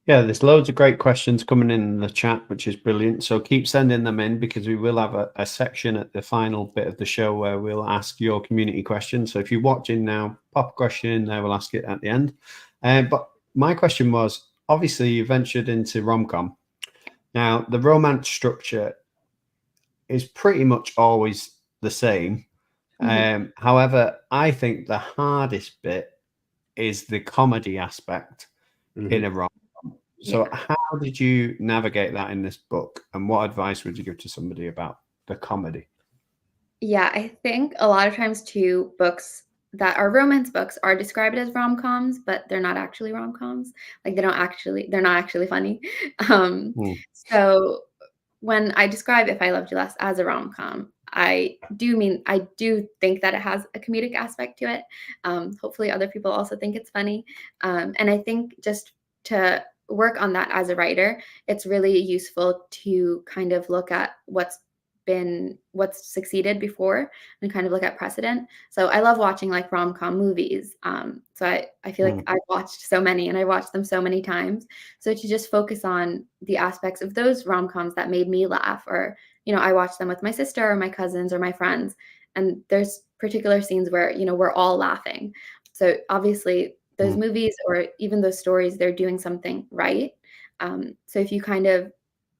Yeah, there's loads of great questions coming in the chat, which is brilliant. So keep sending them in, because we will have a section at the final bit of the show where we'll ask your community questions. So if you're watching now, pop a question in there, we'll ask it at the end. But my question was, obviously you ventured into rom-com. Now, the romance structure is pretty much always the same. However, I think the hardest bit is the comedy aspect in a rom-com. So how did you navigate that in this book, and what advice would you give to somebody about the comedy? Yeah, I think a lot of times too, books that are romance books are described as rom-coms, but they're not actually rom-coms. Like they're not actually funny. So when I describe If I Loved You Less as a rom-com, I do think that it has a comedic aspect to it. Hopefully other people also think it's funny. And I think just to work on that as a writer, it's really useful to kind of look at what's succeeded before and kind of look at precedent. So I love watching like rom-com movies. So I feel like I've watched so many and I watched them so many times. So to just focus on the aspects of those rom-coms that made me laugh, or, I watched them with my sister or my cousins or my friends, and there's particular scenes where, we're all laughing. So obviously those movies or even those stories, they're doing something right. So if you kind of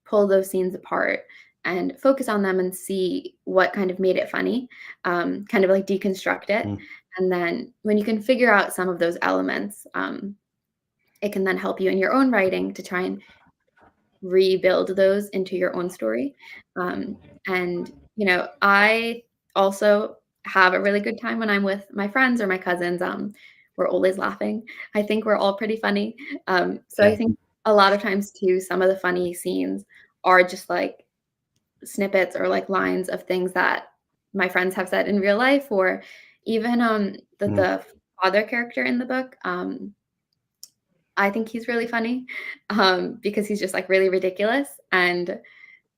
pull those scenes apart and focus on them and see what kind of made it funny, kind of like deconstruct it. And then when you can figure out some of those elements, it can then help you in your own writing to try and rebuild those into your own story. And, I also have a really good time when I'm with my friends or my cousins. We're always laughing. I think we're all pretty funny. So I think a lot of times too, some of the funny scenes are just like snippets or like lines of things that my friends have said in real life, or even the father character in the book. I think he's really funny because he's just like really ridiculous, and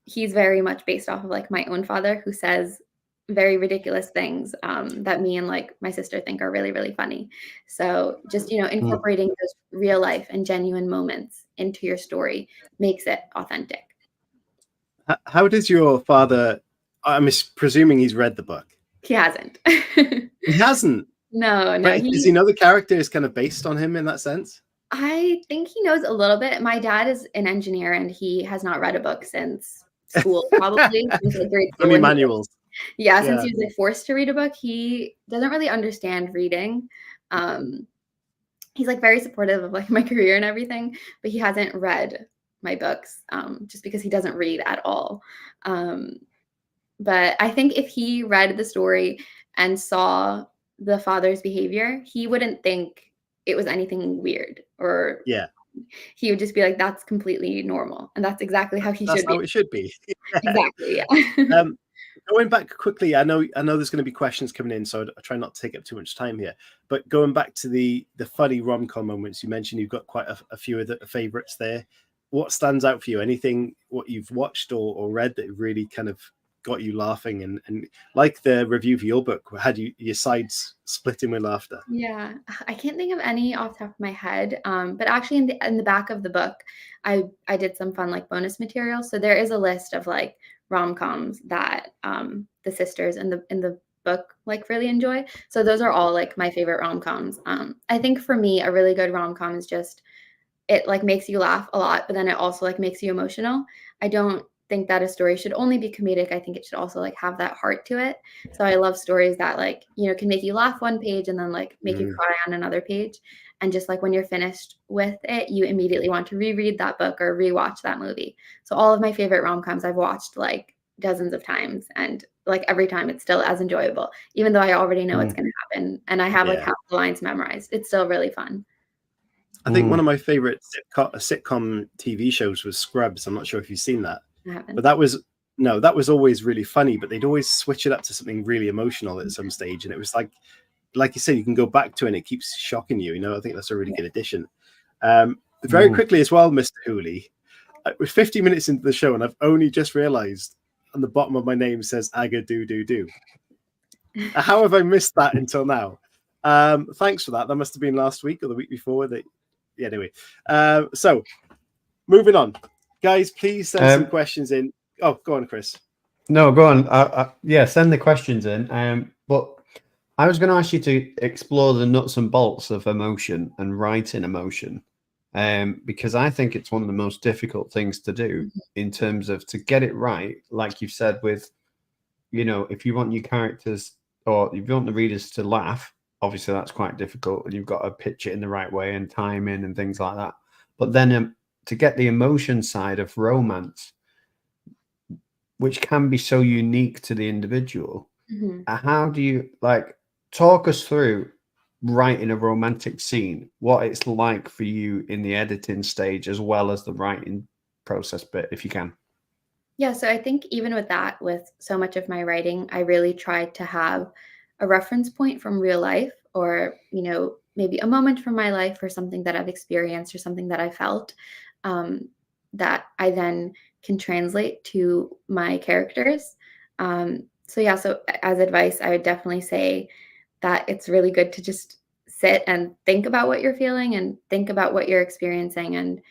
he's very much based off of like my own father, who says very ridiculous things that me and like my sister think are really, really funny. So just, incorporating those real life and genuine moments into your story makes it authentic. How does your father, I'm presuming he's read the book? He hasn't. He hasn't? No. Does he know the character is kind of based on him in that sense? I think he knows a little bit. My dad is an engineer and he has not read a book since school, probably. Only manuals. Yeah, since he was like forced to read a book, he doesn't really understand reading. He's like very supportive of like my career and everything, but he hasn't read my books just because he doesn't read at all. But I think if he read the story and saw the father's behavior, he wouldn't think it was anything weird, or he would just be like, that's completely normal. And that's exactly how he That's should how be. it should be. Exactly. Yeah. Going back quickly, I know there's going to be questions coming in, so I try not to take up too much time here. But going back to the funny rom-com moments, you mentioned you've got quite a few of the favorites there. What stands out for you? Anything what you've watched or read that really kind of got you laughing, and like the review for your book, had your sides splitting with laughter? Yeah, I can't think of any off the top of my head. But actually in the back of the book, I did some fun like bonus material. So there is a list of like rom-coms that the sisters in the book like really enjoy. So those are all like my favorite rom-coms. I think for me, a really good rom-com is just, it like makes you laugh a lot, but then it also like makes you emotional. I don't think that a story should only be comedic. I think it should also like have that heart to it. So I love stories that like, you know, can make you laugh one page and then like make you cry on another page. And just like when you're finished with it, you immediately want to reread that book or rewatch that movie. So all of my favorite rom-coms I've watched like dozens of times, and like every time it's still as enjoyable, even though I already know what's going to happen and I have like half the lines memorized. It's still really fun. I think one of my favorite sitcom TV shows was Scrubs. I'm not sure if you've seen that, but that was always really funny, but they'd always switch it up to something really emotional at some stage. And it was like you said, you can go back to it and it keeps shocking you. You know, I think that's a really good addition. Very quickly as well, Mr. Hooley, we're 50 minutes into the show and I've only just realized on the bottom of my name says Aga do. How have I missed that until now? Thanks for that. That must have been last week or the week before. Anyway, so moving on, guys, please send some questions in. Oh, go on, Chris. No, go on. Yeah, send the questions in. But I was going to ask you to explore the nuts and bolts of emotion and writing emotion, because I think it's one of the most difficult things to do in terms of to get it right. Like you've said, with, you know, if you want your characters or if you want the readers to laugh, obviously that's quite difficult, and you've got to pitch it in the right way and timing and things like that. But then to get the emotion side of romance, which can be so unique to the individual, how do you like talk us through writing a romantic scene, what it's like for you in the editing stage as well as the writing process bit, if you can? Yeah, so I think even with that, with so much of my writing, I really tried to have a reference point from real life, or, you know, maybe a moment from my life or something that I've experienced or something that I felt, that I then can translate to my characters. So yeah, so as advice, I would definitely say that it's really good to just sit and think about what you're feeling and think about what you're experiencing. And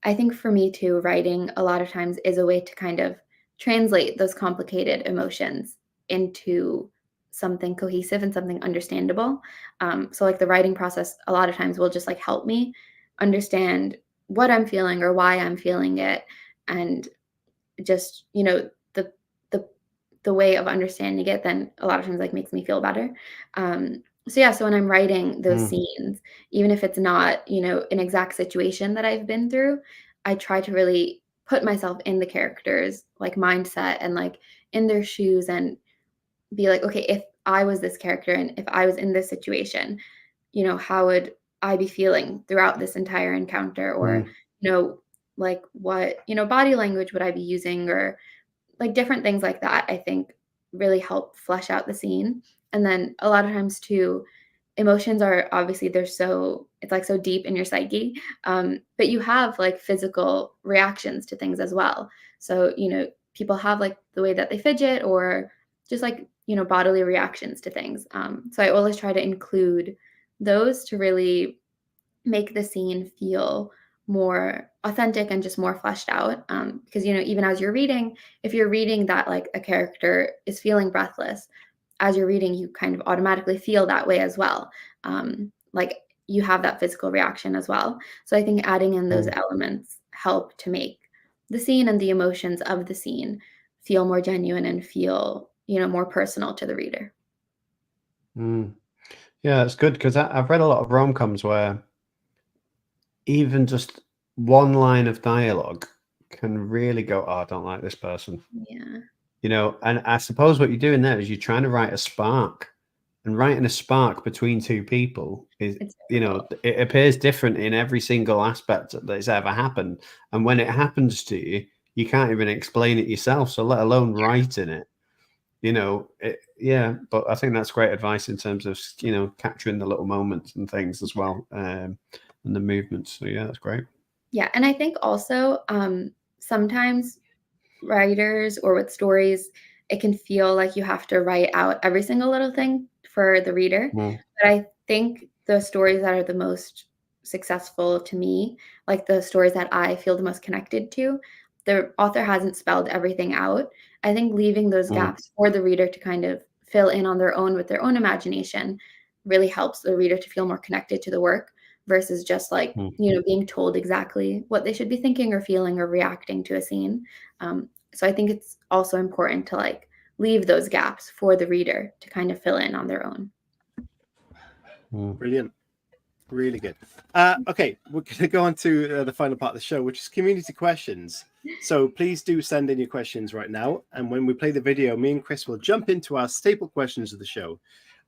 I think for me too, writing a lot of times is a way to kind of translate those complicated emotions into something cohesive and something understandable. So like the writing process a lot of times will just like help me understand what I'm feeling or why I'm feeling it. And just, you know, the way of understanding it then a lot of times like makes me feel better. So yeah, so when I'm writing those scenes, even if it's not, you know, an exact situation that I've been through, I try to really put myself in the characters like mindset and like in their shoes and be like, okay, if I was this character and if I was in this situation, you know, how would I be feeling throughout this entire encounter? Or, you know, like what, you know, body language would I be using, or like different things like that, I think really help flesh out the scene. And then a lot of times too, emotions are obviously it's like so deep in your psyche. But you have like physical reactions to things as well. So, you know, people have like the way that they fidget or just like, you know, bodily reactions to things. So I always try to include those to really make the scene feel more authentic and just more fleshed out. Because, you know, even as you're reading, if you're reading that like a character is feeling breathless, as you're reading, you kind of automatically feel that way as well. Like you have that physical reaction as well. So I think adding in those elements help to make the scene and the emotions of the scene feel more genuine and feel, more personal to the reader. Yeah, it's good because I've read a lot of rom-coms where even just one line of dialogue can really go, oh, I don't like this person. Yeah. And I suppose what you're doing there is you're trying to write a spark, and writing a spark between two people is, it appears different in every single aspect that's ever happened. And when it happens to you, you can't even explain it yourself. So let alone writing it, but I think that's great advice in terms of, capturing the little moments and things as well. And the movements. So yeah, that's great. Yeah. And I think also sometimes writers or with stories, it can feel like you have to write out every single little thing for the reader. But I think the stories that are the most successful to me, like the stories that I feel the most connected to, the author hasn't spelled everything out. I think leaving those gaps for the reader to kind of fill in on their own with their own imagination really helps the reader to feel more connected to the work versus just like, being told exactly what they should be thinking or feeling or reacting to a scene. So I think it's also important to like leave those gaps for the reader to kind of fill in on their own. Brilliant. Really good. Okay, we're going to go on to the final part of the show, which is community questions. So please do send in your questions right now. And when we play the video, me and Chris will jump into our staple questions of the show.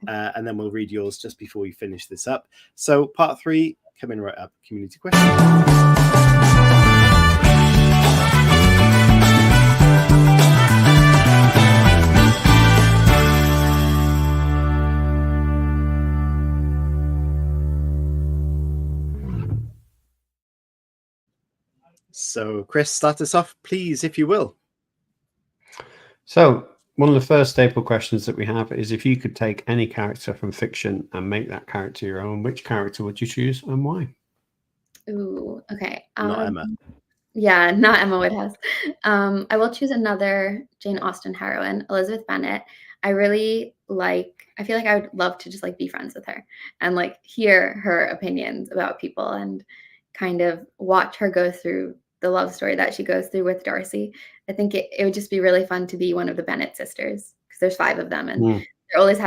And then we'll read yours just before we finish this up. So part 3, coming right up, community questions. So, Chris, start us off, please, if you will. So, one of the first staple questions that we have is if you could take any character from fiction and make that character your own, which character would you choose and why? Ooh, okay. Not Emma. Yeah, not Emma Woodhouse. I will choose another Jane Austen heroine, Elizabeth Bennet. I feel like I would love to just like be friends with her and like hear her opinions about people and kind of watch her go through the love story that she goes through with Darcy. I think it would just be really fun to be one of the Bennet sisters because there's 5 of them and they're always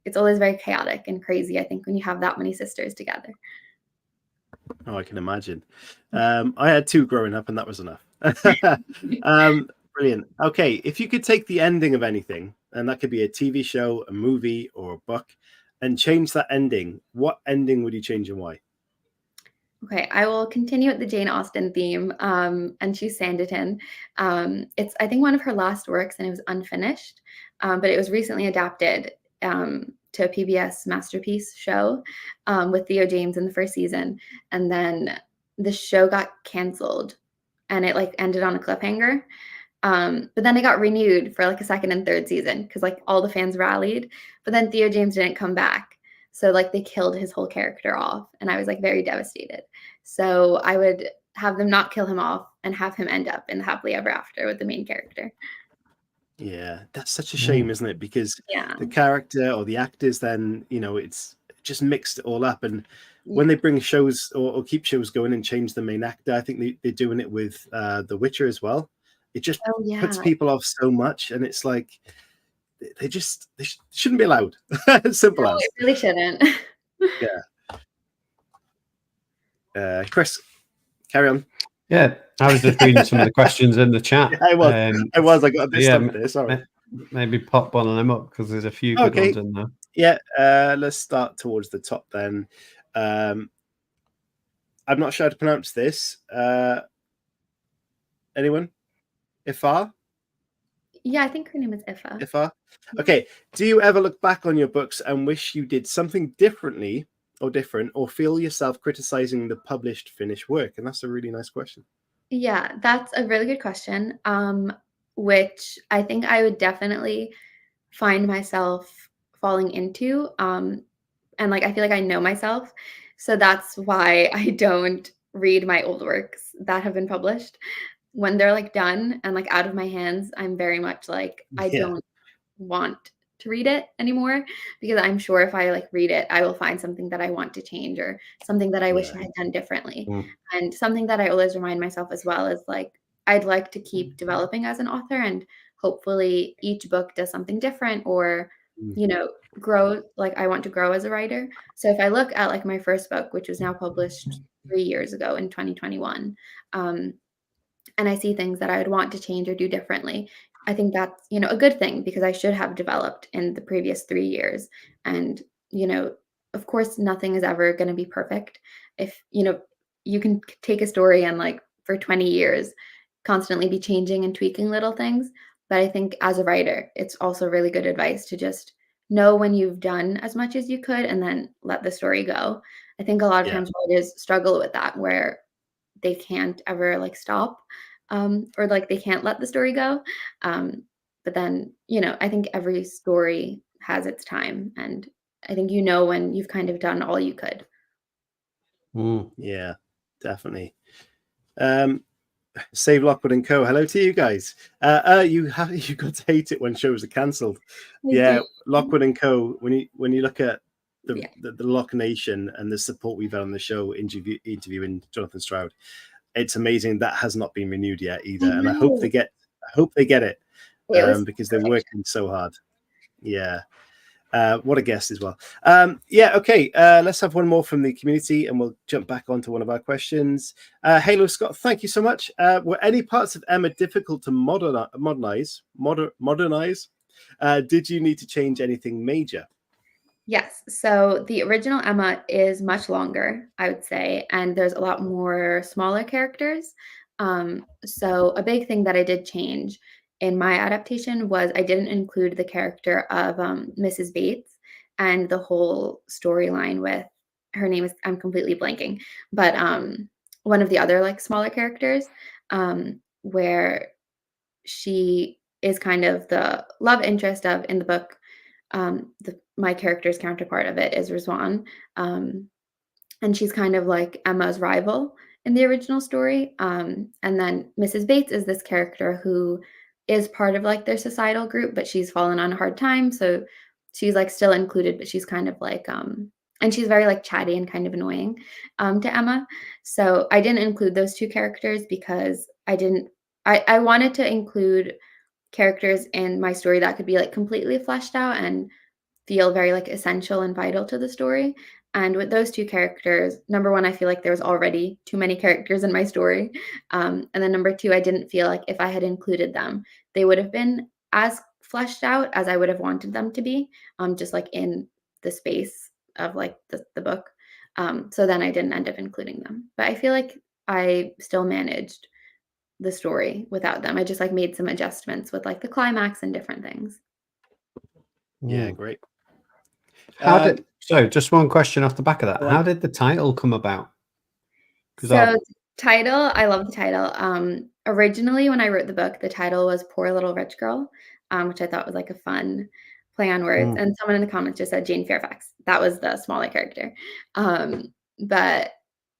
it's always very chaotic and crazy, I think, when you have that many sisters together. Oh, I can imagine. I had 2 growing up and that was enough. Brilliant. Okay, if you could take the ending of anything, and that could be a TV show, a movie, or a book, and change that ending, what ending would you change and why? Okay, I will continue with the Jane Austen theme and choose Sanditon. It's, I think, one of her last works and it was unfinished, but it was recently adapted to a PBS masterpiece show with Theo James in the first season. And then the show got canceled and it like ended on a cliffhanger. But then it got renewed for like a 2nd and 3rd season because like all the fans rallied, but then Theo James didn't come back. So like they killed his whole character off and I was like very devastated. So I would have them not kill him off and have him end up in the happily ever after with the main character. Yeah, that's such a shame, isn't it? Because the character or the actors then, it's just mixed it all up. And when they bring shows or keep shows going and change the main actor, I think they're doing it with The Witcher as well. It just puts people off so much. And it's like, they shouldn't be allowed. Simple as. It really shouldn't. Yeah. Chris, carry on. Yeah, I was just reading some of the questions in the chat. Yeah, I was. I got a bit stuck there. Sorry. Maybe pop one of them up because there's a few good ones in there. Yeah, let's start towards the top then. I'm not sure how to pronounce this. Anyone? Ifar? Yeah, I think her name is Ifa. Ifar? Okay. Do you ever look back on your books and wish you did something differently or different, or feel yourself criticizing the published finished work? And that's a really nice question. Yeah, that's a really good question, which I think I would definitely find myself falling into. And like, I feel like I know myself. So that's why I don't read my old works that have been published. When they're like done and like out of my hands, I'm very much like, I don't want to read it anymore because I'm sure if I like read it, I will find something that I want to change or something that I wish I had done differently. And something that I always remind myself as well is like, I'd like to keep developing as an author and hopefully each book does something different, or grow. Like, I want to grow as a writer. So if I look at like my first book, which was now published 3 years ago in 2021, and I see things that I would want to change or do differently, I think that's, a good thing, because I should have developed in the previous 3 years. And, of course, nothing is ever going to be perfect. If, you can take a story and like for 20 years constantly be changing and tweaking little things. But I think as a writer, it's also really good advice to just know when you've done as much as you could and then let the story go. I think a lot of times writers struggle with that, where they can't ever like stop, or like they can't let the story go. But then, I think every story has its time, and I think when you've kind of done all you could. Yeah, definitely. Save Lockwood and Co. Hello to you guys. You got to hate it when shows are cancelled. Yeah, Lockwood and Co. When you look at the Lock Nation and the support we've had on the show interviewing Jonathan Stroud, it's amazing that has not been renewed yet either. And I hope they get it, because they're working so hard. Yeah. What a guest as well. Okay. Let's have one more from the community and we'll jump back onto one of our questions. Halo Scott, thank you so much. Were any parts of Emma difficult to modernize? Did you need to change anything major? Yes. So the original Emma is much longer, I would say, and there's a lot more smaller characters. So a big thing that I did change in my adaptation was I didn't include the character of Mrs. Bates and the whole storyline with her name is, I'm completely blanking, but one of the other like smaller characters, where she is kind of the love interest of in the book. My character's counterpart of it is Rizwan, and she's kind of like Emma's rival in the original story. And then Mrs. Bates is this character who is part of like their societal group, but she's fallen on a hard time. So she's like still included, but she's kind of like, and she's very like chatty and kind of annoying to Emma. So I didn't include those two characters because I wanted to include characters in my story that could be like completely fleshed out and feel very like essential and vital to the story. And with those two characters, number one, I feel like there was already too many characters in my story. And then number two, I didn't feel like if I had included them, they would have been as fleshed out as I would have wanted them to be, just like in the space of like the book. So then I didn't end up including them. But I feel like I still managed the story without them. I just like made some adjustments with like the climax and different things. Yeah, great. Just one question off the back of that. How did the title come about? Title, I love the title. Originally, when I wrote the book, the title was Poor Little Rich Girl, which I thought was like a fun play on words. And someone in the comments just said Jane Fairfax. That was the smaller character. But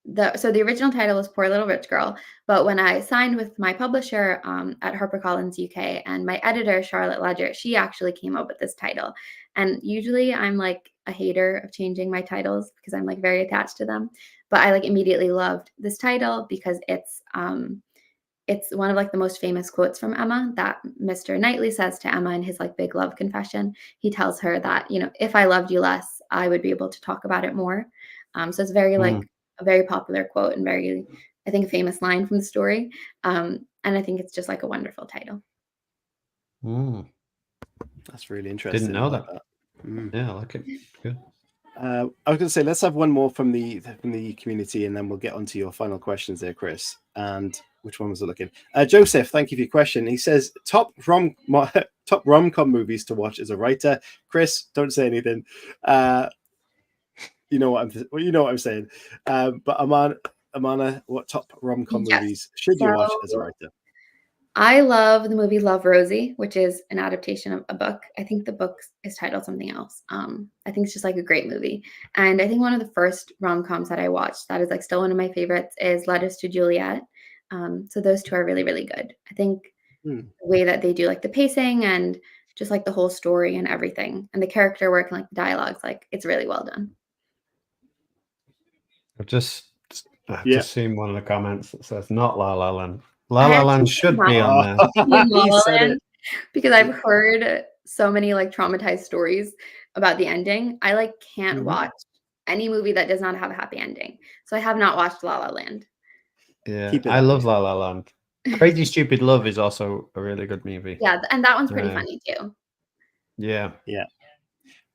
the original title was Poor Little Rich Girl. But when I signed with my publisher at HarperCollins UK and my editor, Charlotte Ledger, she actually came up with this title. And usually I'm like a hater of changing my titles because I'm like very attached to them. But I like immediately loved this title because it's one of like the most famous quotes from Emma that Mr. Knightley says to Emma in his like big love confession. He tells her that, if I loved you less, I would be able to talk about it more. So it's very like a very popular quote and very, I think, a famous line from the story. And I think it's just like a wonderful title. That's really interesting. Didn't know that. Yeah, I like it. Good. I was going to say, let's have one more from the community, and then we'll get on to your final questions there, Chris. And which one was it looking? Joseph, thank you for your question. He says top rom-com movies to watch as a writer. Chris, don't say anything. You know what I'm saying. But Aamna, what top rom-com movies should you watch as a writer? I love the movie Love, Rosie, which is an adaptation of a book. I think the book is titled something else. I think it's just like a great movie. And I think one of the first rom-coms that I watched that is like still one of my favorites is Letters to Juliet. So those two are really, really good. I think the way that they do like the pacing and just like the whole story and everything and the character work and like the dialogues, like it's really well done. I've just seen one of the comments that says not La La Land. La La Land should be on there. He said it. because I've heard so many like traumatized stories about the ending. I like can't watch any movie that does not have a happy ending. So I have not watched La La Land. Yeah, I love La La Land. Crazy Stupid Love is also a really good movie. Yeah, and that one's pretty funny too. Yeah. Yeah.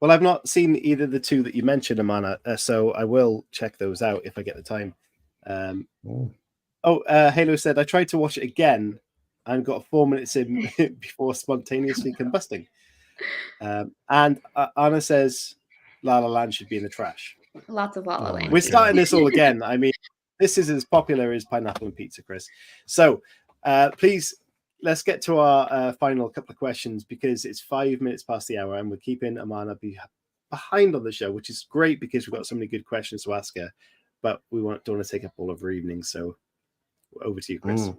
Well, I've not seen either of the two that you mentioned, Aamna, so I will check those out if I get the time. Halo said, I tried to watch it again and got 4 minutes in before spontaneously combusting. And Anna says, La La Land should be in the trash. Lots of La La Land. We're starting this all again. I mean, this is as popular as pineapple and pizza, Chris. So please, let's get to our final couple of questions because it's 5 minutes past the hour and we're keeping Aamna behind on the show, which is great because we've got so many good questions to ask her, but we don't want to take up all of her evening. So over to you, Chris.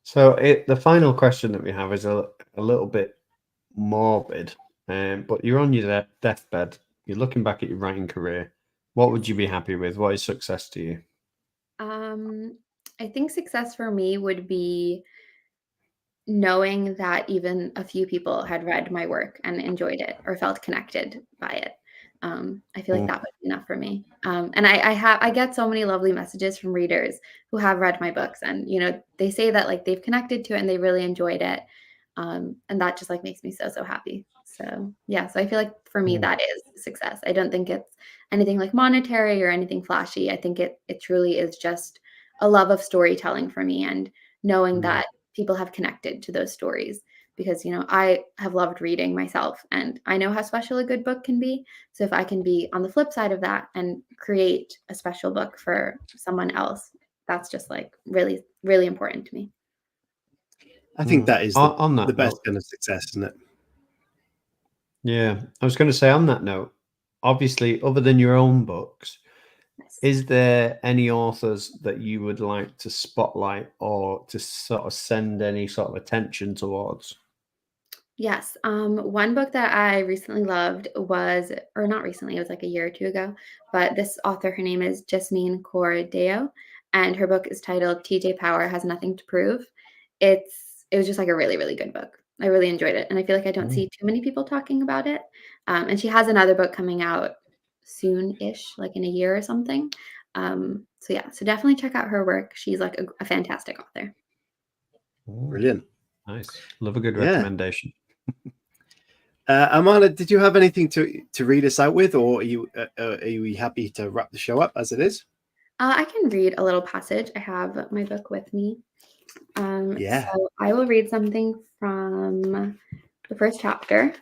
So the final question that we have is a little bit morbid, but you're on your deathbed. You're looking back at your writing career. What would you be happy with? What is success to you? I think success for me would be knowing that even a few people had read my work and enjoyed it or felt connected by it. I feel like that would be enough for me. And I get so many lovely messages from readers who have read my books, and they say that like they've connected to it and they really enjoyed it. And that just like makes me so happy. So yeah, so I feel like for me that is success. I don't think it's anything like monetary or anything flashy. I think it truly is just a love of storytelling for me and knowing that people have connected to those stories, because I have loved reading myself and I know how special a good book can be. So if I can be on the flip side of that and create a special book for someone else, that's just like really, really important to me. I think that is the best kind of success, isn't it? Yeah, I was going to say on that note, obviously, other than your own books, is there any authors that you would like to spotlight or to sort of send any sort of attention towards? Yes. One book that I recently loved was, or not recently, it was like a year or two ago, but this author, her name is Jasmine Corradeo, and her book is titled TJ Power Has Nothing to Prove. It was just like a really, really good book. I really enjoyed it. And I feel like I don't see too many people talking about it. And she has another book coming out soon-ish, like in a year or something. So definitely check out her work. She's like a fantastic author. Brilliant. Nice. Love a good recommendation. Aamna, did you have anything to read us out with, or are you happy to wrap the show up as it is? I can read a little passage. I have my book with me. So I will read something from the first chapter.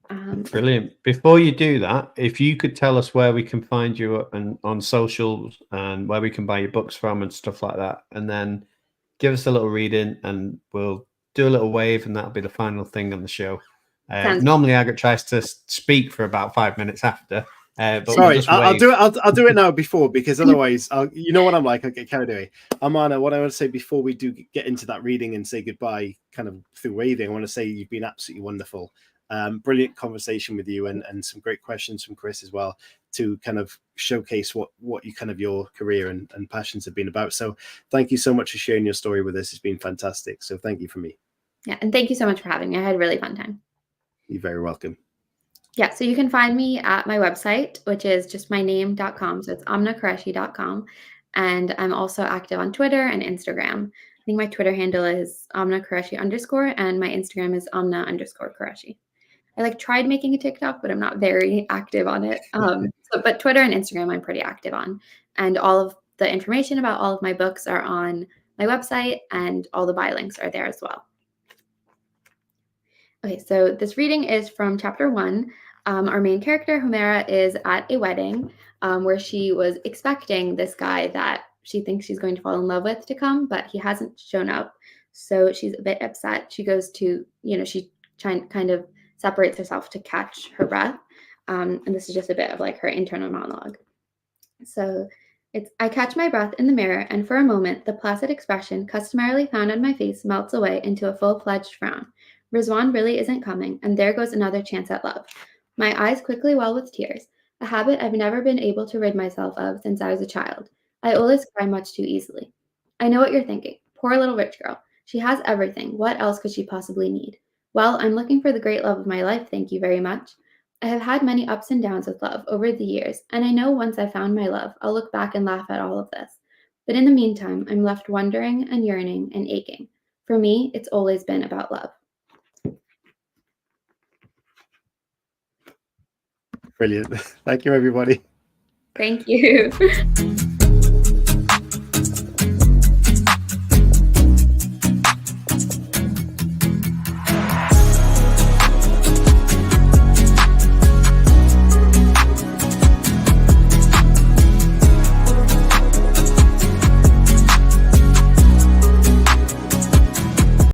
Brilliant. Before you do that, if you could tell us where we can find you on socials and where we can buy your books from and stuff like that, and then give us a little reading and we'll do a little wave, and that'll be the final thing on the show. Normally Agate tries to speak for about 5 minutes after. But sorry, I'll do it now before, because otherwise you know what I'm like, I get carried away. Aamna, what I want to say before we do get into that reading and say goodbye kind of through waving, I want to say you've been absolutely wonderful. Brilliant conversation with you, and some great questions from Chris as well to kind of showcase what you kind of your career and passions have been about. So thank you so much for sharing your story with us. It's been fantastic. So thank you from me. Yeah, and thank you so much for having me. I had a really fun time. You're very welcome. Yeah, so you can find me at my website, which is just my name.com. So it's aamnaqureshi.com. And I'm also active on Twitter and Instagram. I think my Twitter handle is Aamna Qureshi _ and my Instagram is Aamna _ Qureshi. I tried making a TikTok, but I'm not very active on it. But Twitter and Instagram, I'm pretty active on. And all of the information about all of my books are on my website, and all the buy links are there as well. Okay, so this reading is from chapter 1. Our main character, Humera, is at a wedding where she was expecting this guy that she thinks she's going to fall in love with to come, but he hasn't shown up. So she's a bit upset. She goes to, she kind of separates herself to catch her breath. And this is just a bit of her internal monologue. So I catch my breath in the mirror, and for a moment, the placid expression customarily found on my face melts away into a full-fledged frown. Rizwan really isn't coming, and there goes another chance at love. My eyes quickly well with tears, a habit I've never been able to rid myself of since I was a child. I always cry much too easily. I know what you're thinking. Poor little rich girl. She has everything. What else could she possibly need? Well, I'm looking for the great love of my life, thank you very much. I have had many ups and downs with love over the years, and I know once I found my love, I'll look back and laugh at all of this. But in the meantime, I'm left wondering and yearning and aching. For me, it's always been about love. Brilliant. Thank you, everybody. Thank you.